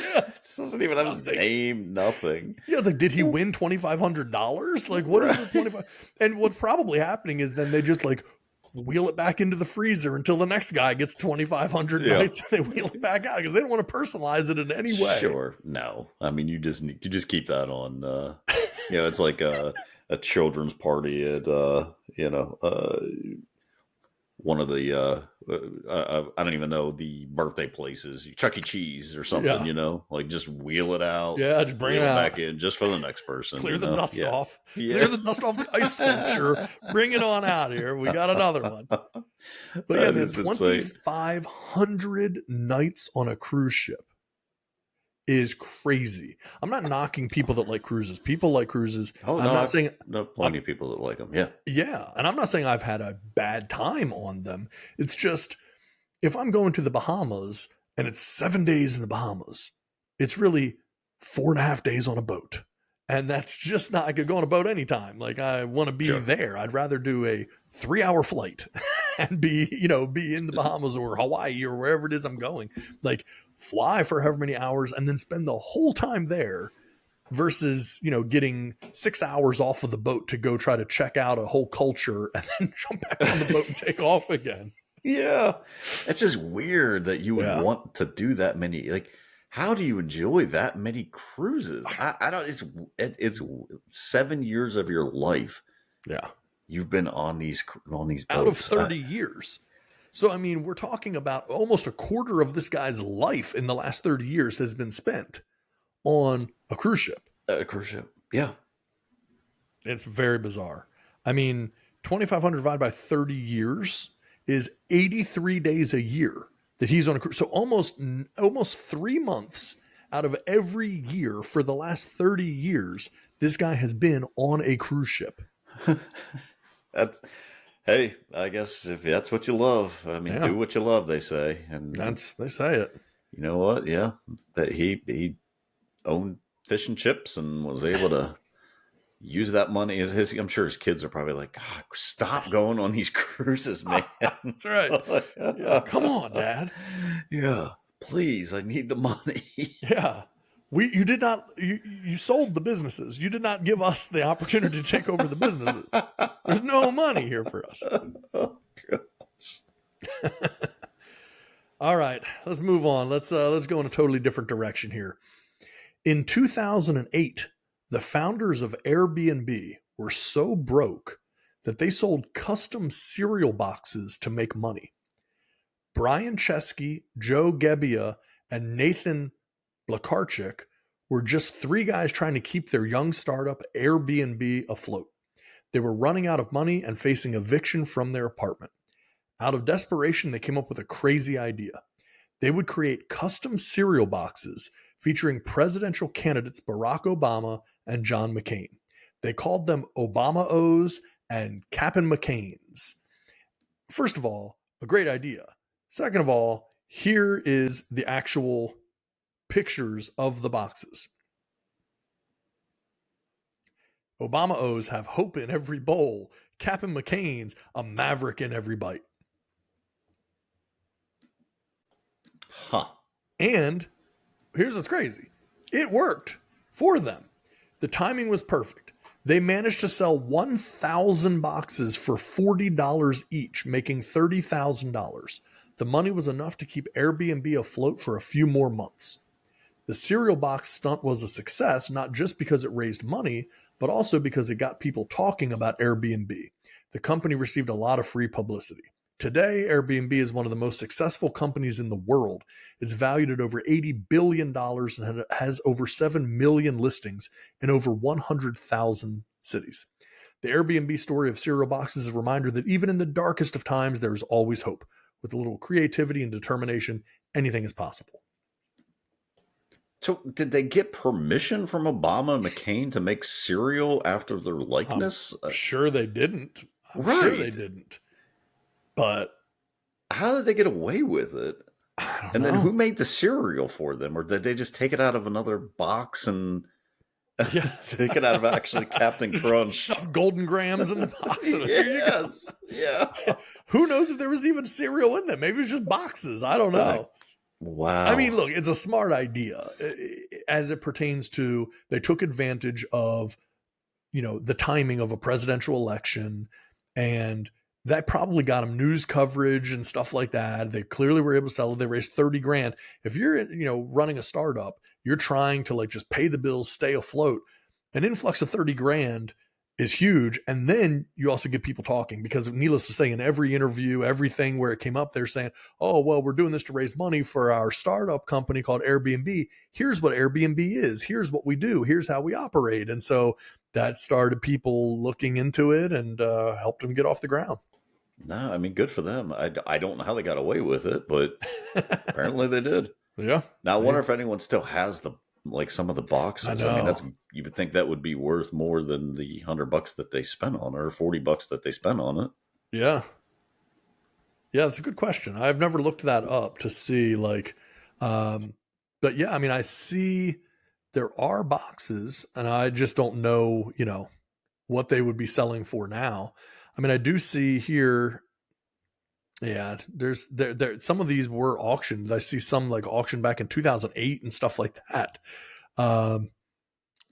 doesn't even have his name, nothing. Yeah, it's like, did he win $2,500? Like, what is the 25? And what's probably happening is then they just like wheel it back into the freezer until the next guy gets 2,500 nights and they wheel it back out because they don't want to personalize it in any way. Sure. No. I mean, you just keep that on, it's like a children's party at, one of the, I don't even know the birthday places, Chuck E. Cheese or something, like just wheel it out. Yeah, just bring it back in just for the next person. Clear the dust off. Yeah. Clear the dust off the ice sculpture. Bring it on out here. We got another one. But yeah, man, 2,500 nights on a cruise ship is crazy. I'm not knocking people that like cruises. People like cruises. Oh, I'm not saying plenty of people that like them. Yeah. Yeah. And I'm not saying I've had a bad time on them. It's just if I'm going to the Bahamas and it's 7 days in the Bahamas, it's really 4.5 days on a boat. And that's just not, I could go on a boat anytime. Like I want to be there. I'd rather do a 3-hour flight and be in the Bahamas or Hawaii or wherever it is I'm going. Like fly for however many hours and then spend the whole time there versus, getting 6 hours off of the boat to go try to check out a whole culture and then jump back on the boat and take off again. Yeah. It's just weird that you would want to do that many, like, how do you enjoy that many cruises? I don't. It's 7 years of your life. Yeah, you've been on these boats out of 30 years. So I mean, we're talking about almost a quarter of this guy's life in the last 30 years has been spent on a cruise ship. A cruise ship, yeah. It's very bizarre. I mean, 2,500 divided by 30 years is 83 days a year. that he's on a cruise. So almost 3 months out of every year for the last 30 years, this guy has been on a cruise ship. That's, hey, I guess if that's what you love, I mean, Yeah. do what you love, they say. And They say it. you know what? Yeah, that he owned fish and chips and was able to use that money. I'm sure his kids are probably like, God, stop going on these cruises, man. That's right. Yeah, come on, Dad. Yeah, please, I need the money. Yeah. You did not you sold the businesses. You did not give us the opportunity to take over the businesses. There's no money here for us. Oh, gosh. All right, let's move on. Let's go in a totally different direction here. In 2008, the founders of Airbnb were so broke that they sold custom cereal boxes to make money. Brian Chesky, Joe Gebbia, and Nathan Blakarchik were just 3 guys trying to keep their young startup Airbnb afloat. They were running out of money and facing eviction from their apartment. Out of desperation, they came up with a crazy idea. They would create custom cereal boxes featuring presidential candidates Barack Obama and John McCain. They called them Obama-O's and Cap'n McCain's. First of all, a great idea. Second of all, here is the actual pictures of the boxes. Obama-O's have hope in every bowl. Cap'n McCain's a maverick in every bite. Huh. And here's what's crazy. It worked for them. The timing was perfect. They managed to sell 1,000 boxes for $40 each, making $30,000. The money was enough to keep Airbnb afloat for a few more months. The cereal box stunt was a success, not just because it raised money, but also because it got people talking about Airbnb. The company received a lot of free publicity. Today, Airbnb is one of the most successful companies in the world. It's valued at over $80 billion and has over 7 million listings in over 100,000 cities. The Airbnb story of cereal boxes is a reminder that even in the darkest of times, there is always hope. With a little creativity and determination, anything is possible. So, did they get permission from Obama and McCain to make cereal after their likeness? Sure they didn't. Right. Sure they didn't. But how did they get away with it? I don't And know. then who made the cereal for them? Or did they just take it out of another box and take it out of actually Captain Crunch? Stuff Golden Grams in the box. And here you go. Yeah. Who knows if there was even cereal in them? Maybe it was just boxes. I don't know. Wow. I mean, look, it's a smart idea as it pertains to they took advantage of, the timing of a presidential election, and that probably got them news coverage and stuff like that. They clearly were able to sell it. They raised 30 grand. If you're, running a startup, you're trying to just pay the bills, stay afloat. An influx of 30 grand is huge. And then you also get people talking because, needless to say, in every interview, everything where it came up, they're saying, oh, well, we're doing this to raise money for our startup company called Airbnb. Here's what Airbnb is. Here's what we do. Here's how we operate. And so that started people looking into it and helped them get off the ground. No, I mean, good for them. I don't know how they got away with it, but apparently they did. Yeah. Now, I wonder if anyone still has some of the boxes. I know. I mean, you would think that would be worth more than the $100 that they spent on it, or $40 that they spent on it. Yeah. Yeah, that's a good question. I've never looked that up to see but yeah, I mean, I see there are boxes and I just don't know, what they would be selling for now. I mean, I do see here, yeah, there's some of these were auctioned. I see some auctioned back in 2008 and stuff like that.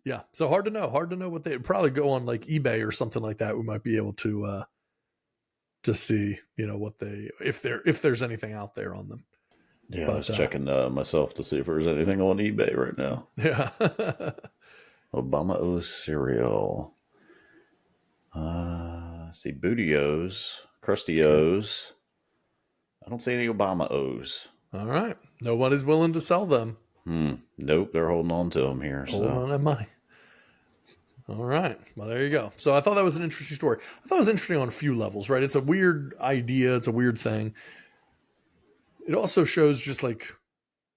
Yeah, so hard to know what they'd probably go on eBay or something like that. We might be able to see, what if there's anything out there on them. Yeah, I was checking myself to see if there's anything on eBay right now. Yeah. Obama-O's cereal. See, Booty-O's, Krusty-O's. I don't see any Obama-O's. All right. Nobody's willing to sell them. Nope, they're holding on to them here. Holding on that money. All right. Well, there you go. So I thought that was an interesting story. I thought it was interesting on a few levels, right? It's a weird idea. It's a weird thing. it also shows just like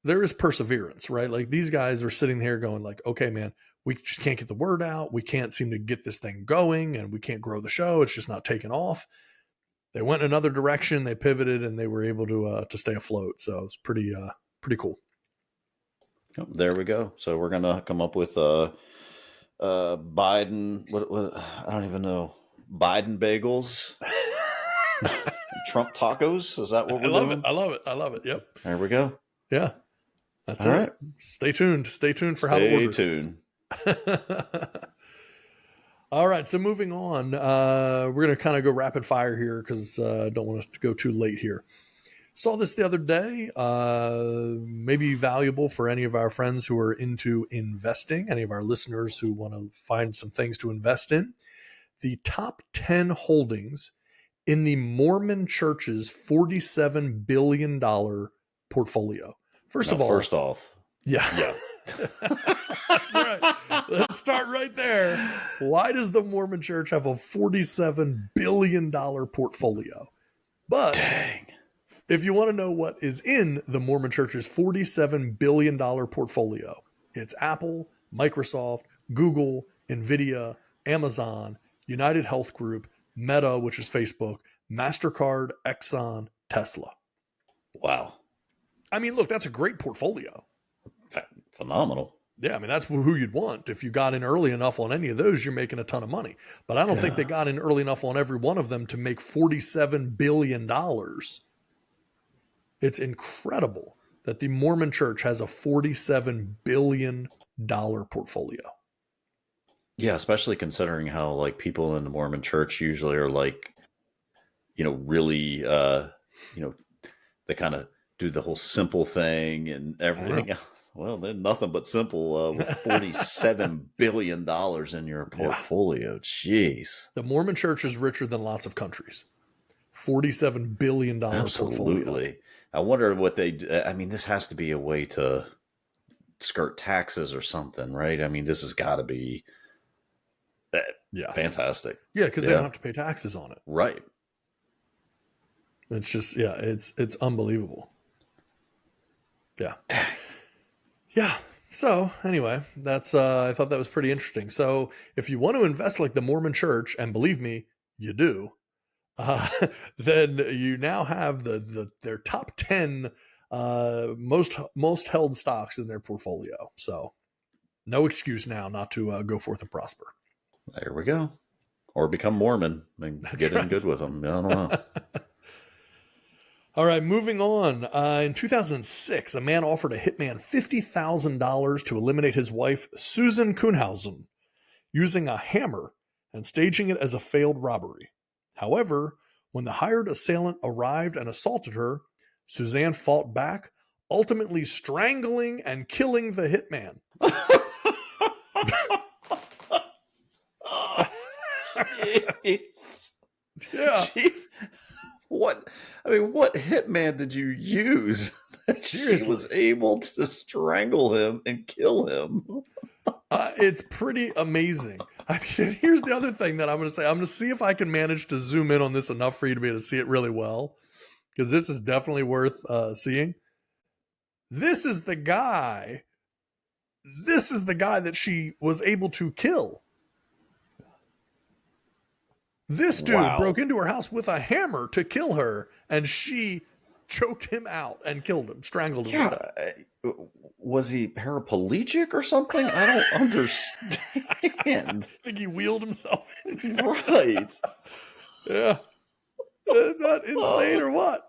there is perseverance, right? Like these guys are sitting there going like, okay, man, we just can't get the word out. We can't seem to get this thing going and we can't grow the show. It's just not taking off. They went in another direction. They pivoted and they were able to stay afloat. So it's pretty cool. Yep, there we go. So we're going to come up with Biden. What? I don't even know. Biden bagels. Trump tacos. Is that what we're doing? I love it. Yep. There we go. Yeah. That's All it. right. Stay tuned. Stay tuned for how to order. Stay tuned. All right. So moving on, we're going to kind of go rapid fire here because I don't want to go too late here. Saw this the other day. Maybe valuable for any of our friends who are into investing, any of our listeners who want to find some things to invest in. The top 10 holdings in the Mormon Church's $47 billion portfolio. First off, yeah. That's right. Let's start right there. Why does the Mormon Church have a $47 billion portfolio? But dang. If you want to know what is in the Mormon Church's $47 billion portfolio, it's Apple, Microsoft, Google, NVIDIA, Amazon, United Health Group, Meta, which is Facebook, MasterCard, Exxon, Tesla. Wow. I mean, look, that's a great portfolio. Phenomenal. Yeah, I mean, that's who you'd want. If you got in early enough on any of those, you're making a ton of money. But I don't think they got in early enough on every one of them to make $47 billion. It's incredible that the Mormon Church has a $47 billion portfolio. Yeah, especially considering how like people in the Mormon Church usually are like, really, they kind of do the whole simple thing and everything. Well, they're nothing but simple with $47 billion in your portfolio. Yeah. Jeez. The Mormon Church is richer than lots of countries. $47 billion Absolutely. Portfolio. I wonder what they do. I mean, this has to be a way to skirt taxes or something, right? I mean, this has got to be fantastic. Yeah, because they don't have to pay taxes on it. Right. It's just, it's unbelievable. Yeah. Yeah. So anyway, that's I thought that was pretty interesting. So if you want to invest like the Mormon Church, and believe me, you do, then you now have their top 10 most held stocks in their portfolio. So no excuse now not to go forth and prosper. There we go. Or become Mormon and get in good with them. I don't know. All right, moving on. In 2006, a man offered a hitman $50,000 to eliminate his wife, Susan Kuhnhausen, using a hammer and staging it as a failed robbery. However, when the hired assailant arrived and assaulted her, Suzanne fought back, ultimately strangling and killing the hitman. Yeah. What hitman did you use that she was able to strangle him and kill him? It's pretty amazing. I mean, here's the other thing that I'm going to say. I'm going to see if I can manage to zoom in on this enough for you to be able to see it really well, because this is definitely worth seeing. This is the guy that she was able to kill. This dude broke into her house with a hammer to kill her, and she choked him out and killed him, strangled him. Was he paraplegic or something? I don't understand. I think he wheeled himself in. Right. Yeah. Isn't that insane or what?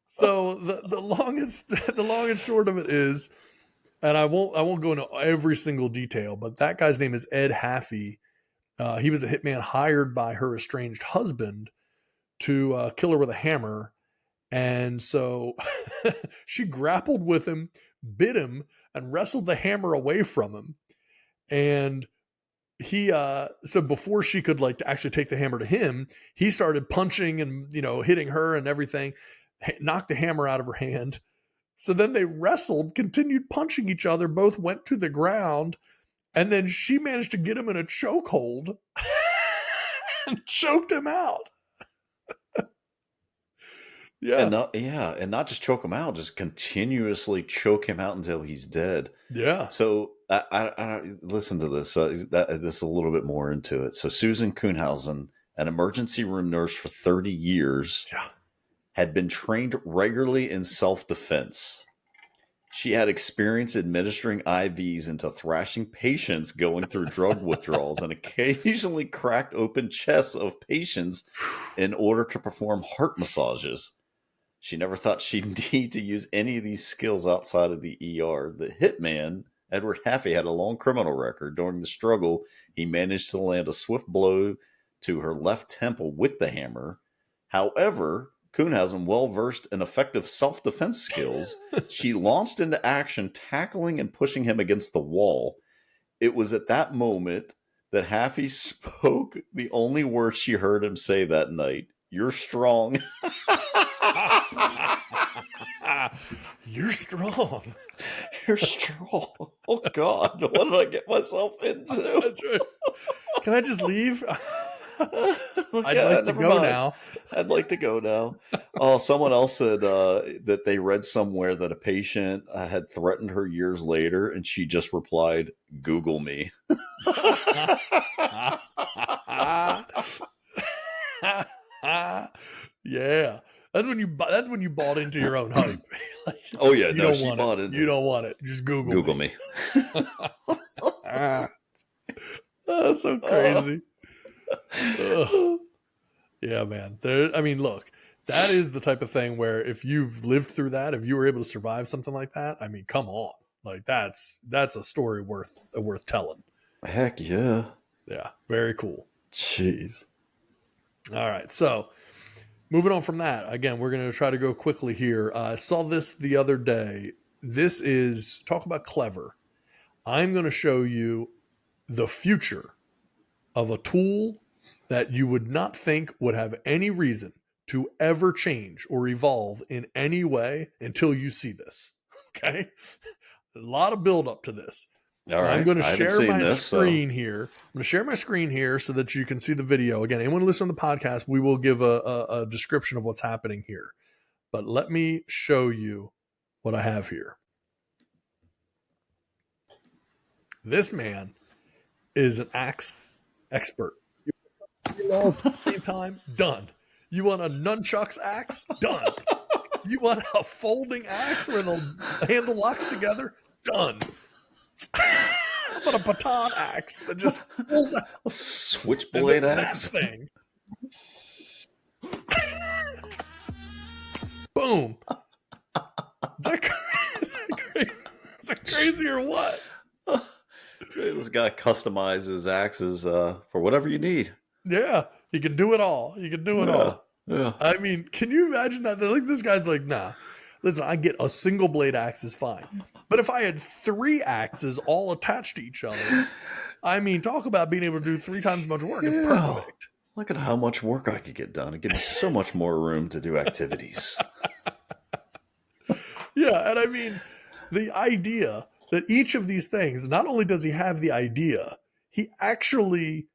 So the long and short of it is, and I won't go into every single detail, but that guy's name is Ed Haffey. He was a hitman hired by her estranged husband to kill her with a hammer. And so she grappled with him, bit him, and wrestled the hammer away from him. And he, so before she could like actually take the hammer to him, he started punching and, hitting her and everything, knocked the hammer out of her hand. So then they wrestled, continued punching each other, both went to the ground. And then she managed to get him in a chokehold and choked him out. And Yeah. and not just choke him out, just continuously choke him out until he's dead. Yeah. So I listen to this. This a little bit more into it. So Susan Kuhnhausen, an emergency room nurse for 30 years, Yeah. had been trained regularly in self-defense. She had experience administering IVs into thrashing patients going through drug withdrawals and occasionally cracked open chests of patients in order to perform heart massages. She never thought she'd need to use any of these skills outside of the ER. The hitman, Edward Haffey, had a long criminal record. During the struggle, he managed to land a swift blow to her left temple with the hammer. However, Kuhnhausen, well versed in effective self defense skills, she launched into action, tackling and pushing him against the wall. It was at that moment that Haffey spoke the only words she heard him say that night. You're strong. You're strong. You're strong. Oh God, what did I get myself into? That's right. Can I just leave? I'd Yeah, like to never go mind. now. I'd like to go now. Oh, someone else said that they read somewhere that a patient had threatened her years later, and she just replied, "Google me." Yeah. That's when you bought into your own hype. Like, Oh yeah, you no, don't she want bought it. into You don't want it. Just Google me. That's so crazy. Ugh. Yeah, man. I mean, look, that is the type of thing where if you've lived through that, if you were able to survive something like that, I mean, come on. Like that's a story worth telling. Heck yeah. Yeah, very cool. Jeez. All right, so moving on from that, again, we're going to try to go quickly here. I saw this the other day. This is, talk about clever. I'm going to show you the future of a tool that you would not think would have any reason to ever change or evolve in any way until you see this. Okay? A lot of build up to this. All right. I'm going to I haven't share seen my this, screen here. I'm going to share my screen here so that you can see the video. Again, anyone listening to the podcast, we will give a description of what's happening here. But let me show you what I have here. This man is an axe expert. You all at the same time? Done. You want a nunchucks axe? Done. You want a folding axe where the handle locks together? Done. How about a baton axe that just pulls out? A switchblade That axe. thing. Boom. Is that crazy or what? This guy customizes axes for whatever you need. Yeah, he can do it all. He can do it all. Yeah. I mean, can you imagine that? Like, this guy's like, nah, listen, I get a single blade axe is fine. But if I had 3 axes all attached to each other, I mean, talk about being able to do 3 times as much work. It's perfect. Look at how much work I could get done. It gives me so much more room to do activities. Yeah, and I mean, the idea that each of these things, not only does he have the idea, he actually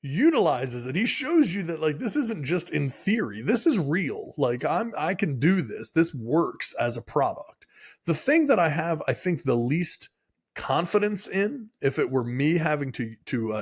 utilizes it. He shows you that, like, this isn't just in theory. This is real. Like, I can do this. This works as a product. The thing that I have, I think, the least confidence in, if it were me having to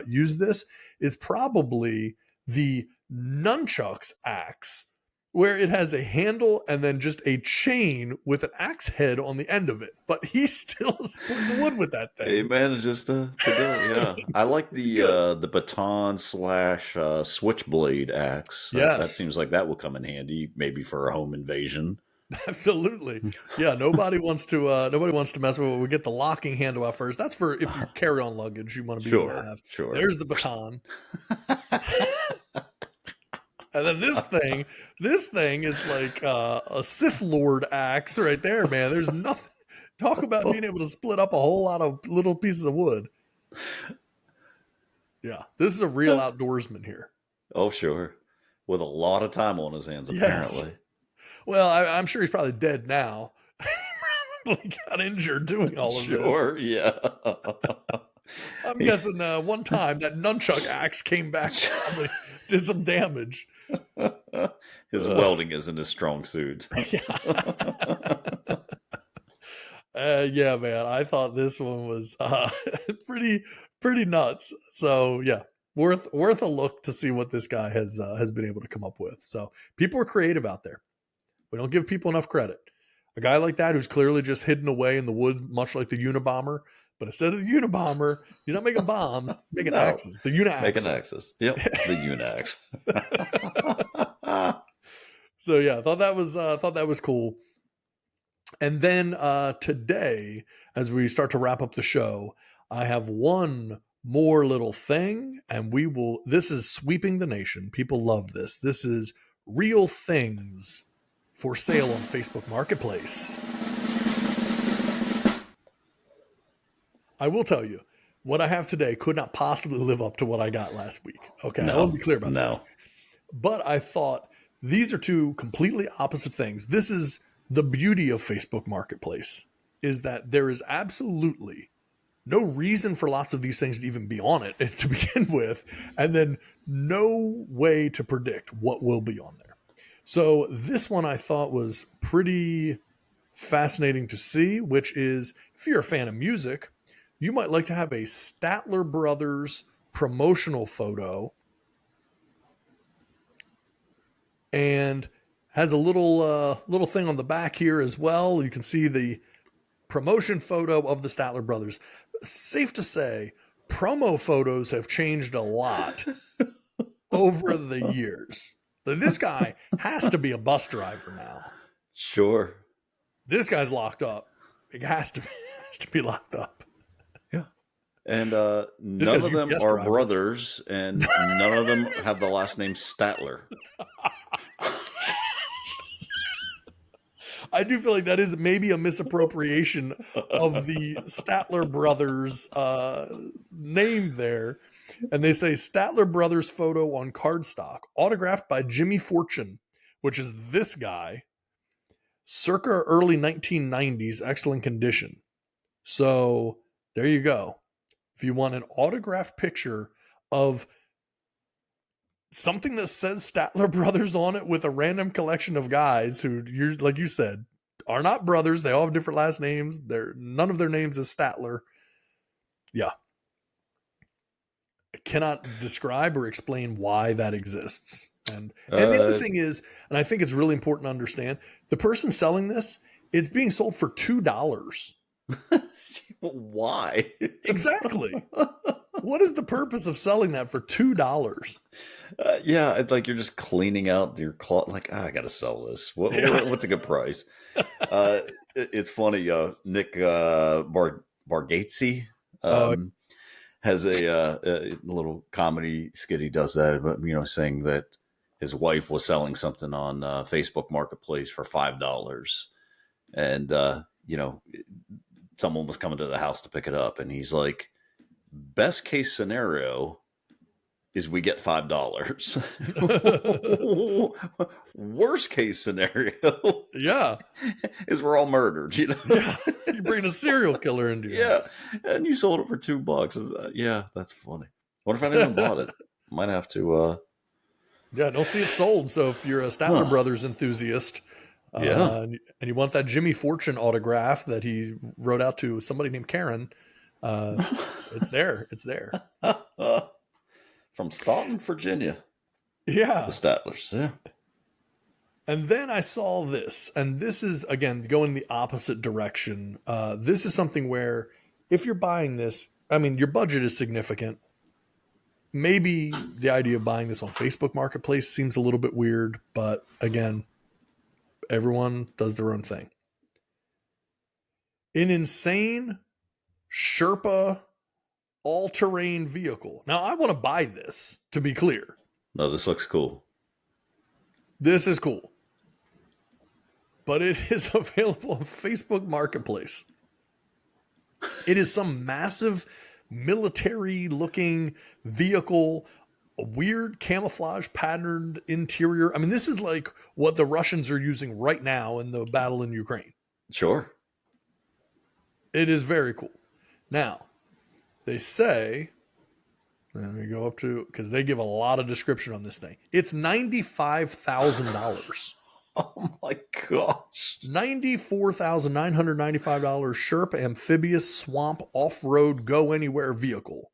use this, is probably the nunchucks axe, where it has a handle and then just a chain with an axe head on the end of it. But he's still splitting wood with that thing. He manages to do it, yeah. I like the baton / switchblade axe. Yes. That seems like that will come in handy, maybe for a home invasion. Absolutely. Yeah, nobody wants to mess with it. We get the locking handle out first. That's for if you carry on luggage you want to be able to have. Sure. There's the baton. And then this thing is like a Sith Lord axe right there, man. There's nothing. Talk about being able to split up a whole lot of little pieces of wood. Yeah, this is a real outdoorsman here. Oh, sure. With a lot of time on his hands, apparently. Yes. Well, I'm sure he's probably dead now. Probably got injured doing all of this. Sure, yeah. I'm guessing one time that nunchuck axe came back, probably did some damage. His welding isn't his strong suit. Yeah, man. I thought this one was pretty nuts. So yeah, worth a look to see what this guy has been able to come up with. So people are creative out there. We don't give people enough credit. A guy like that who's clearly just hidden away in the woods, much like the Unabomber, but instead of the Unabomber, he's not making bombs, making No. axes. The Unaaxle. Making axes. Yep. The Unax. So yeah, I thought that was cool. And then today, as we start to wrap up the show, I have one more little thing, and this is sweeping the nation. People love this. This is real things for sale on Facebook Marketplace. I will tell you, what I have today could not possibly live up to what I got last week. Okay, I want to be clear about this. But I thought these are two completely opposite things. This is the beauty of Facebook Marketplace, is that there is absolutely no reason for lots of these things to even be on it to begin with, and then no way to predict what will be on there. So this one I thought was pretty fascinating to see, which is, if you're a fan of music, you might like to have a Statler Brothers promotional photo, and has a little thing on the back here as well. You can see the promotion photo of the Statler Brothers. Safe to say, promo photos have changed a lot over the years. This guy has to be a bus driver now. Sure. This guy's locked up. It has to be locked up. Yeah. And none of them are brothers, and none of them have the last name Statler. I do feel like that is maybe a misappropriation of the Statler Brothers name there. And they say Statler Brothers photo on cardstock, autographed by Jimmy Fortune, which is this guy, circa early 1990s, excellent condition. So there you go. If you want an autographed picture of something that says Statler Brothers on it with a random collection of guys who, you're like you said, are not brothers. They all have different last names. None of their names is Statler. Yeah. I cannot describe or explain why that exists. And the other thing is, and I think it's really important to understand, the person selling this, it's being sold for $2. Why? Exactly. What is the purpose of selling that for $2? Yeah, it's like you're just cleaning out your cloth. Like, I got to sell this. What's a good price? It's funny. Nick Bargatze has a little comedy skit. He does that, but saying that his wife was selling something on Facebook Marketplace for $5, and someone was coming to the house to pick it up, and he's like, best case scenario is we get $5. Worst case scenario, is we're all murdered. You bring a serial killer into your house. And you sold it for $2. Yeah, that's funny. What if I never bought it? Might have to. Don't see it sold. So if you're a Statler Brothers enthusiast, and you want that Jimmy Fortune autograph that he wrote out to somebody named Karen, it's there. It's there. From Staunton, Virginia. Yeah. The Statlers. Yeah. And then I saw this, and this is, again, going the opposite direction. This is something where if you're buying this, I mean, your budget is significant. Maybe the idea of buying this on Facebook Marketplace seems a little bit weird, but again, everyone does their own thing. An insane Sherpa all-terrain vehicle. Now, I want to buy this, to be clear. No, this looks cool. This is cool. But it is available on Facebook Marketplace. It is some massive military-looking vehicle, a weird camouflage patterned interior. I mean, this is like what the Russians are using right now in the battle in Ukraine. Sure. It is very cool. Now, they say, And we go up to, because they give a lot of description on this thing. It's $95,000. Oh my gosh. $94,995 Sherp amphibious swamp off-road go anywhere vehicle.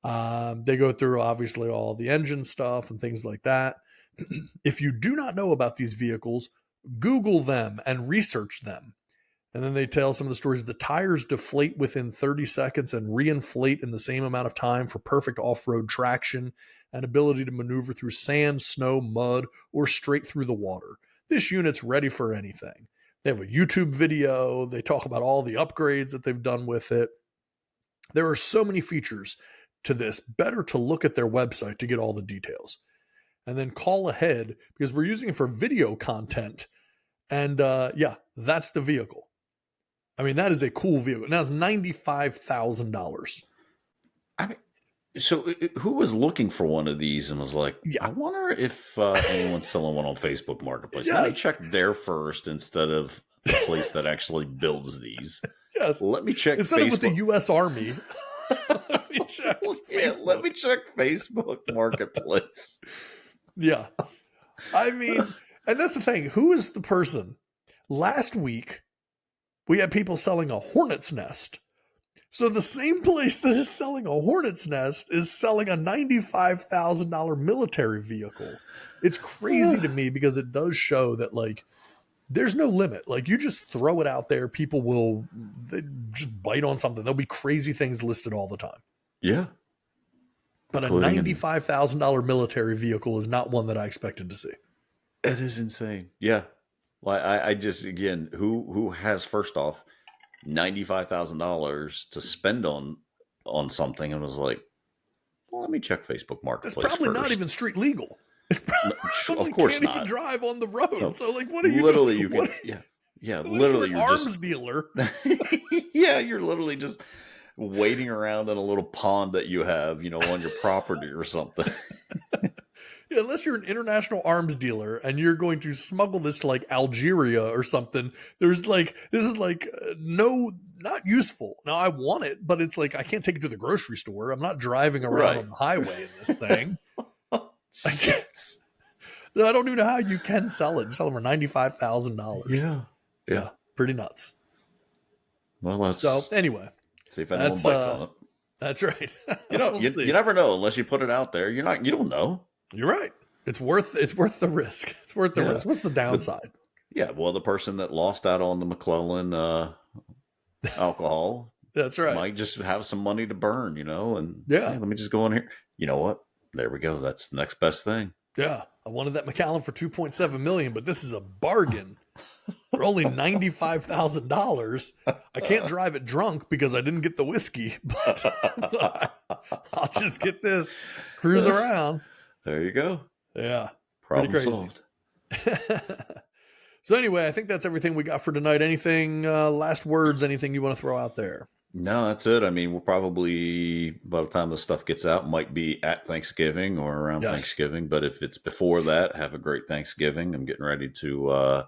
They go through obviously all the engine stuff and things like that. If you do not know about these vehicles, Google them and research them. And then they tell some of the stories. The tires deflate within 30 seconds and reinflate in the same amount of time for perfect off-road traction and ability to maneuver through sand, snow, mud, or straight through the water. This unit's ready for anything. They have a YouTube video. They talk about all the upgrades that they've done with it. There are so many features to this. Better to look at their website to get all the details. And then call ahead because we're using it for video content. And yeah, that's the vehicle. I mean, that is a cool vehicle. Now it's $95,000. I mean, so who was looking for one of these and was like, Yeah. I wonder if anyone's selling one on Facebook Marketplace. Let me Yes. check there first instead of the place that actually builds these. Yes. Let me check Instead of with the Facebook. U.S. Army. Let me check Yeah, let Facebook. me check Facebook Marketplace. Yeah. I mean, and that's the thing. Who is the person? Last week, we had people selling a hornet's nest. So the same place that is selling a hornet's nest is selling a $95,000 military vehicle. It's crazy to me because it does show that, like, there's no limit. Like, you just throw it out there, people will they just bite on something. There'll be crazy things listed all the time. Yeah. But a Including $95,000 military vehicle is not one that I expected to see. It is insane. Yeah. Like I just again, who has first off $95,000 to spend on something and was like, well, let me check Facebook It's Marketplace probably first. not even street legal. It probably Of course can't even not. drive on the road. No. So, like, what are you Literally, doing? you What- can. Yeah. unless Literally, you're you're an arms just. dealer. Yeah, you're literally just wading around in a little pond that you have, on your property or something. Yeah, unless you're an international arms dealer and you're going to smuggle this to like Algeria or something, this is no, not useful. Now I want it, but it's like I can't take it to the grocery store. I'm not driving around Right. on the highway in this thing. I Shit. I don't even know how you can sell it. You sell them for $95,000. Yeah. Pretty nuts. Well, let's So anyway, see if anyone that's, bites on it. that's right. We'll You see. never know unless you put it out there. You don't know. You're right. It's worth the risk. It's worth the Yeah. risk. What's the downside? Yeah, well, the person that lost out on the McClellan alcohol That's right. might just have some money to burn, and Yeah. hey, let me just go in here. You know what? There we go. That's the next best thing. Yeah, I wanted that McAllen for $2.7 million, but this is a bargain for only $95,000. I can't drive it drunk because I didn't get the whiskey, but I'll just get this, cruise around. There you go. Yeah. Problem crazy. solved. So anyway, I think that's everything we got for tonight. Anything, last words, anything you want to throw out there? No, that's it. I mean, we'll probably, by the time this stuff gets out, might be at Thanksgiving or around Yes. Thanksgiving. But if it's before that, have a great Thanksgiving. I'm getting ready to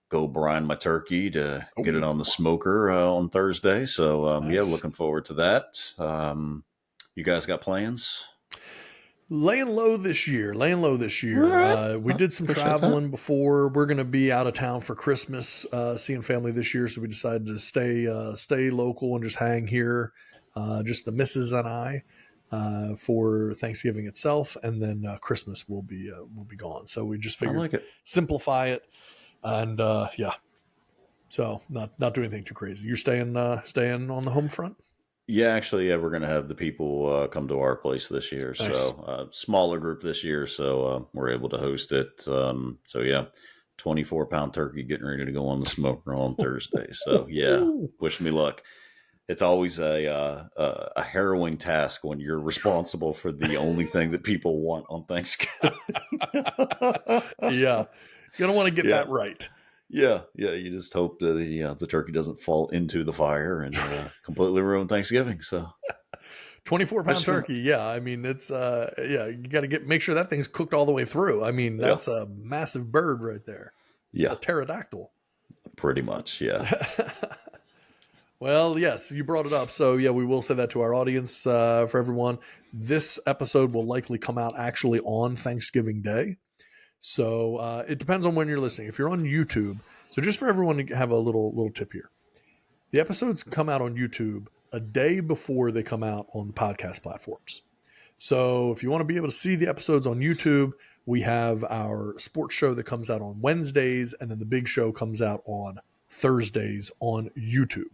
go brine my turkey to get it on the smoker on Thursday. So, yeah, Nice. looking forward to that. You guys got plans? Laying low this year. All right. We did some Appreciate traveling before. We're going to be out of town for Christmas, seeing family this year. So we decided to stay local and just hang here, just the missus and I, for Thanksgiving itself, and then Christmas will be gone. So we just I figured like it. simplify it, and yeah. So not do anything too crazy. You're staying on the home front. Yeah, actually, we're going to have the people come to our place this year. Nice. So, smaller group this year. So, we're able to host it. So, yeah, 24-pound turkey getting ready to go on the smoker on Thursday. So, yeah, wish me luck. It's always a harrowing task when you're responsible for the only thing that people want on Thanksgiving. Yeah, you're gonna want to get Yeah. that right. Yeah. You just hope that the turkey doesn't fall into the fire and completely ruin Thanksgiving. So 24-pound That's right. turkey. Yeah. I mean, it's, yeah, you got to make sure that thing's cooked all the way through. I mean, that's a massive bird right there. yeah, A pterodactyl. pretty much. Yeah. Well, yes, you brought it up. So, yeah, we will say that to our audience for everyone. This episode will likely come out actually on Thanksgiving Day. So it depends on when you're listening. If you're on YouTube, so just for everyone to have a little tip here. The episodes come out on YouTube a day before they come out on the podcast platforms. So if you want to be able to see the episodes on YouTube, we have our sports show that comes out on Wednesdays, and then the big show comes out on Thursdays on YouTube.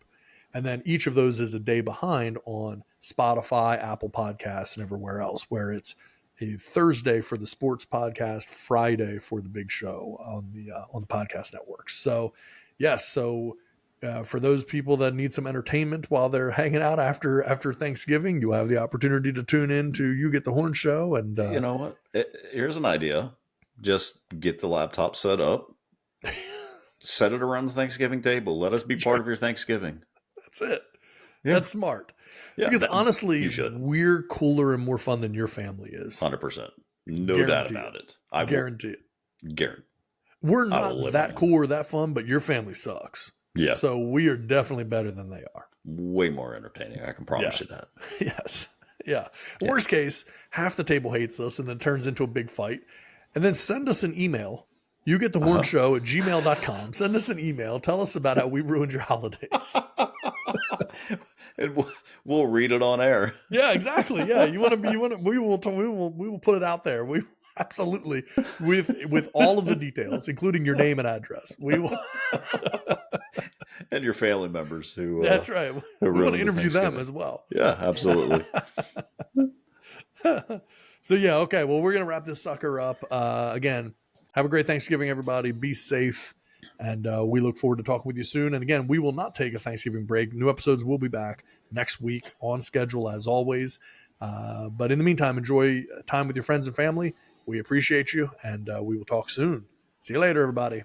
And then each of those is a day behind on Spotify, Apple Podcasts, and everywhere else, where it's a Thursday for the sports podcast, Friday for the big show on the podcast network. So, yes, for those people that need some entertainment while they're hanging out after Thanksgiving, you have the opportunity to tune in to You Get the Horn show. And You know what? Here's an idea. Just get the laptop set up, set it around the Thanksgiving table. Let us be part of your Thanksgiving. that's it. Yeah. That's smart. Yeah, because honestly, should. we're cooler and more fun than your family is. 100%. No doubt about it. I guarantee it. Guarantee. We're not that cool or that fun, but your family sucks. Yeah. So we are definitely better than they are. Way more entertaining. I can promise Yes. you that. Yes. Yeah. Worst case, half the table hates us and then turns into a big fight. And then send us an email. You get the horn show at gmail.com. Send us an email. Tell us about how we ruined your holidays. And we'll read it on air. Yeah, exactly. Yeah. We will put it out there. We absolutely with all of the details, including your name and address. We will. And your family members who. That's right. We want to interview them as well. Yeah, absolutely. So, yeah. Okay. Well, we're going to wrap this sucker up. Again, have a great Thanksgiving, everybody. Be safe. And we look forward to talking with you soon. And again, we will not take a Thanksgiving break. New episodes will be back next week on schedule as always. But in the meantime, enjoy time with your friends and family. We appreciate you, and we will talk soon. See you later, everybody.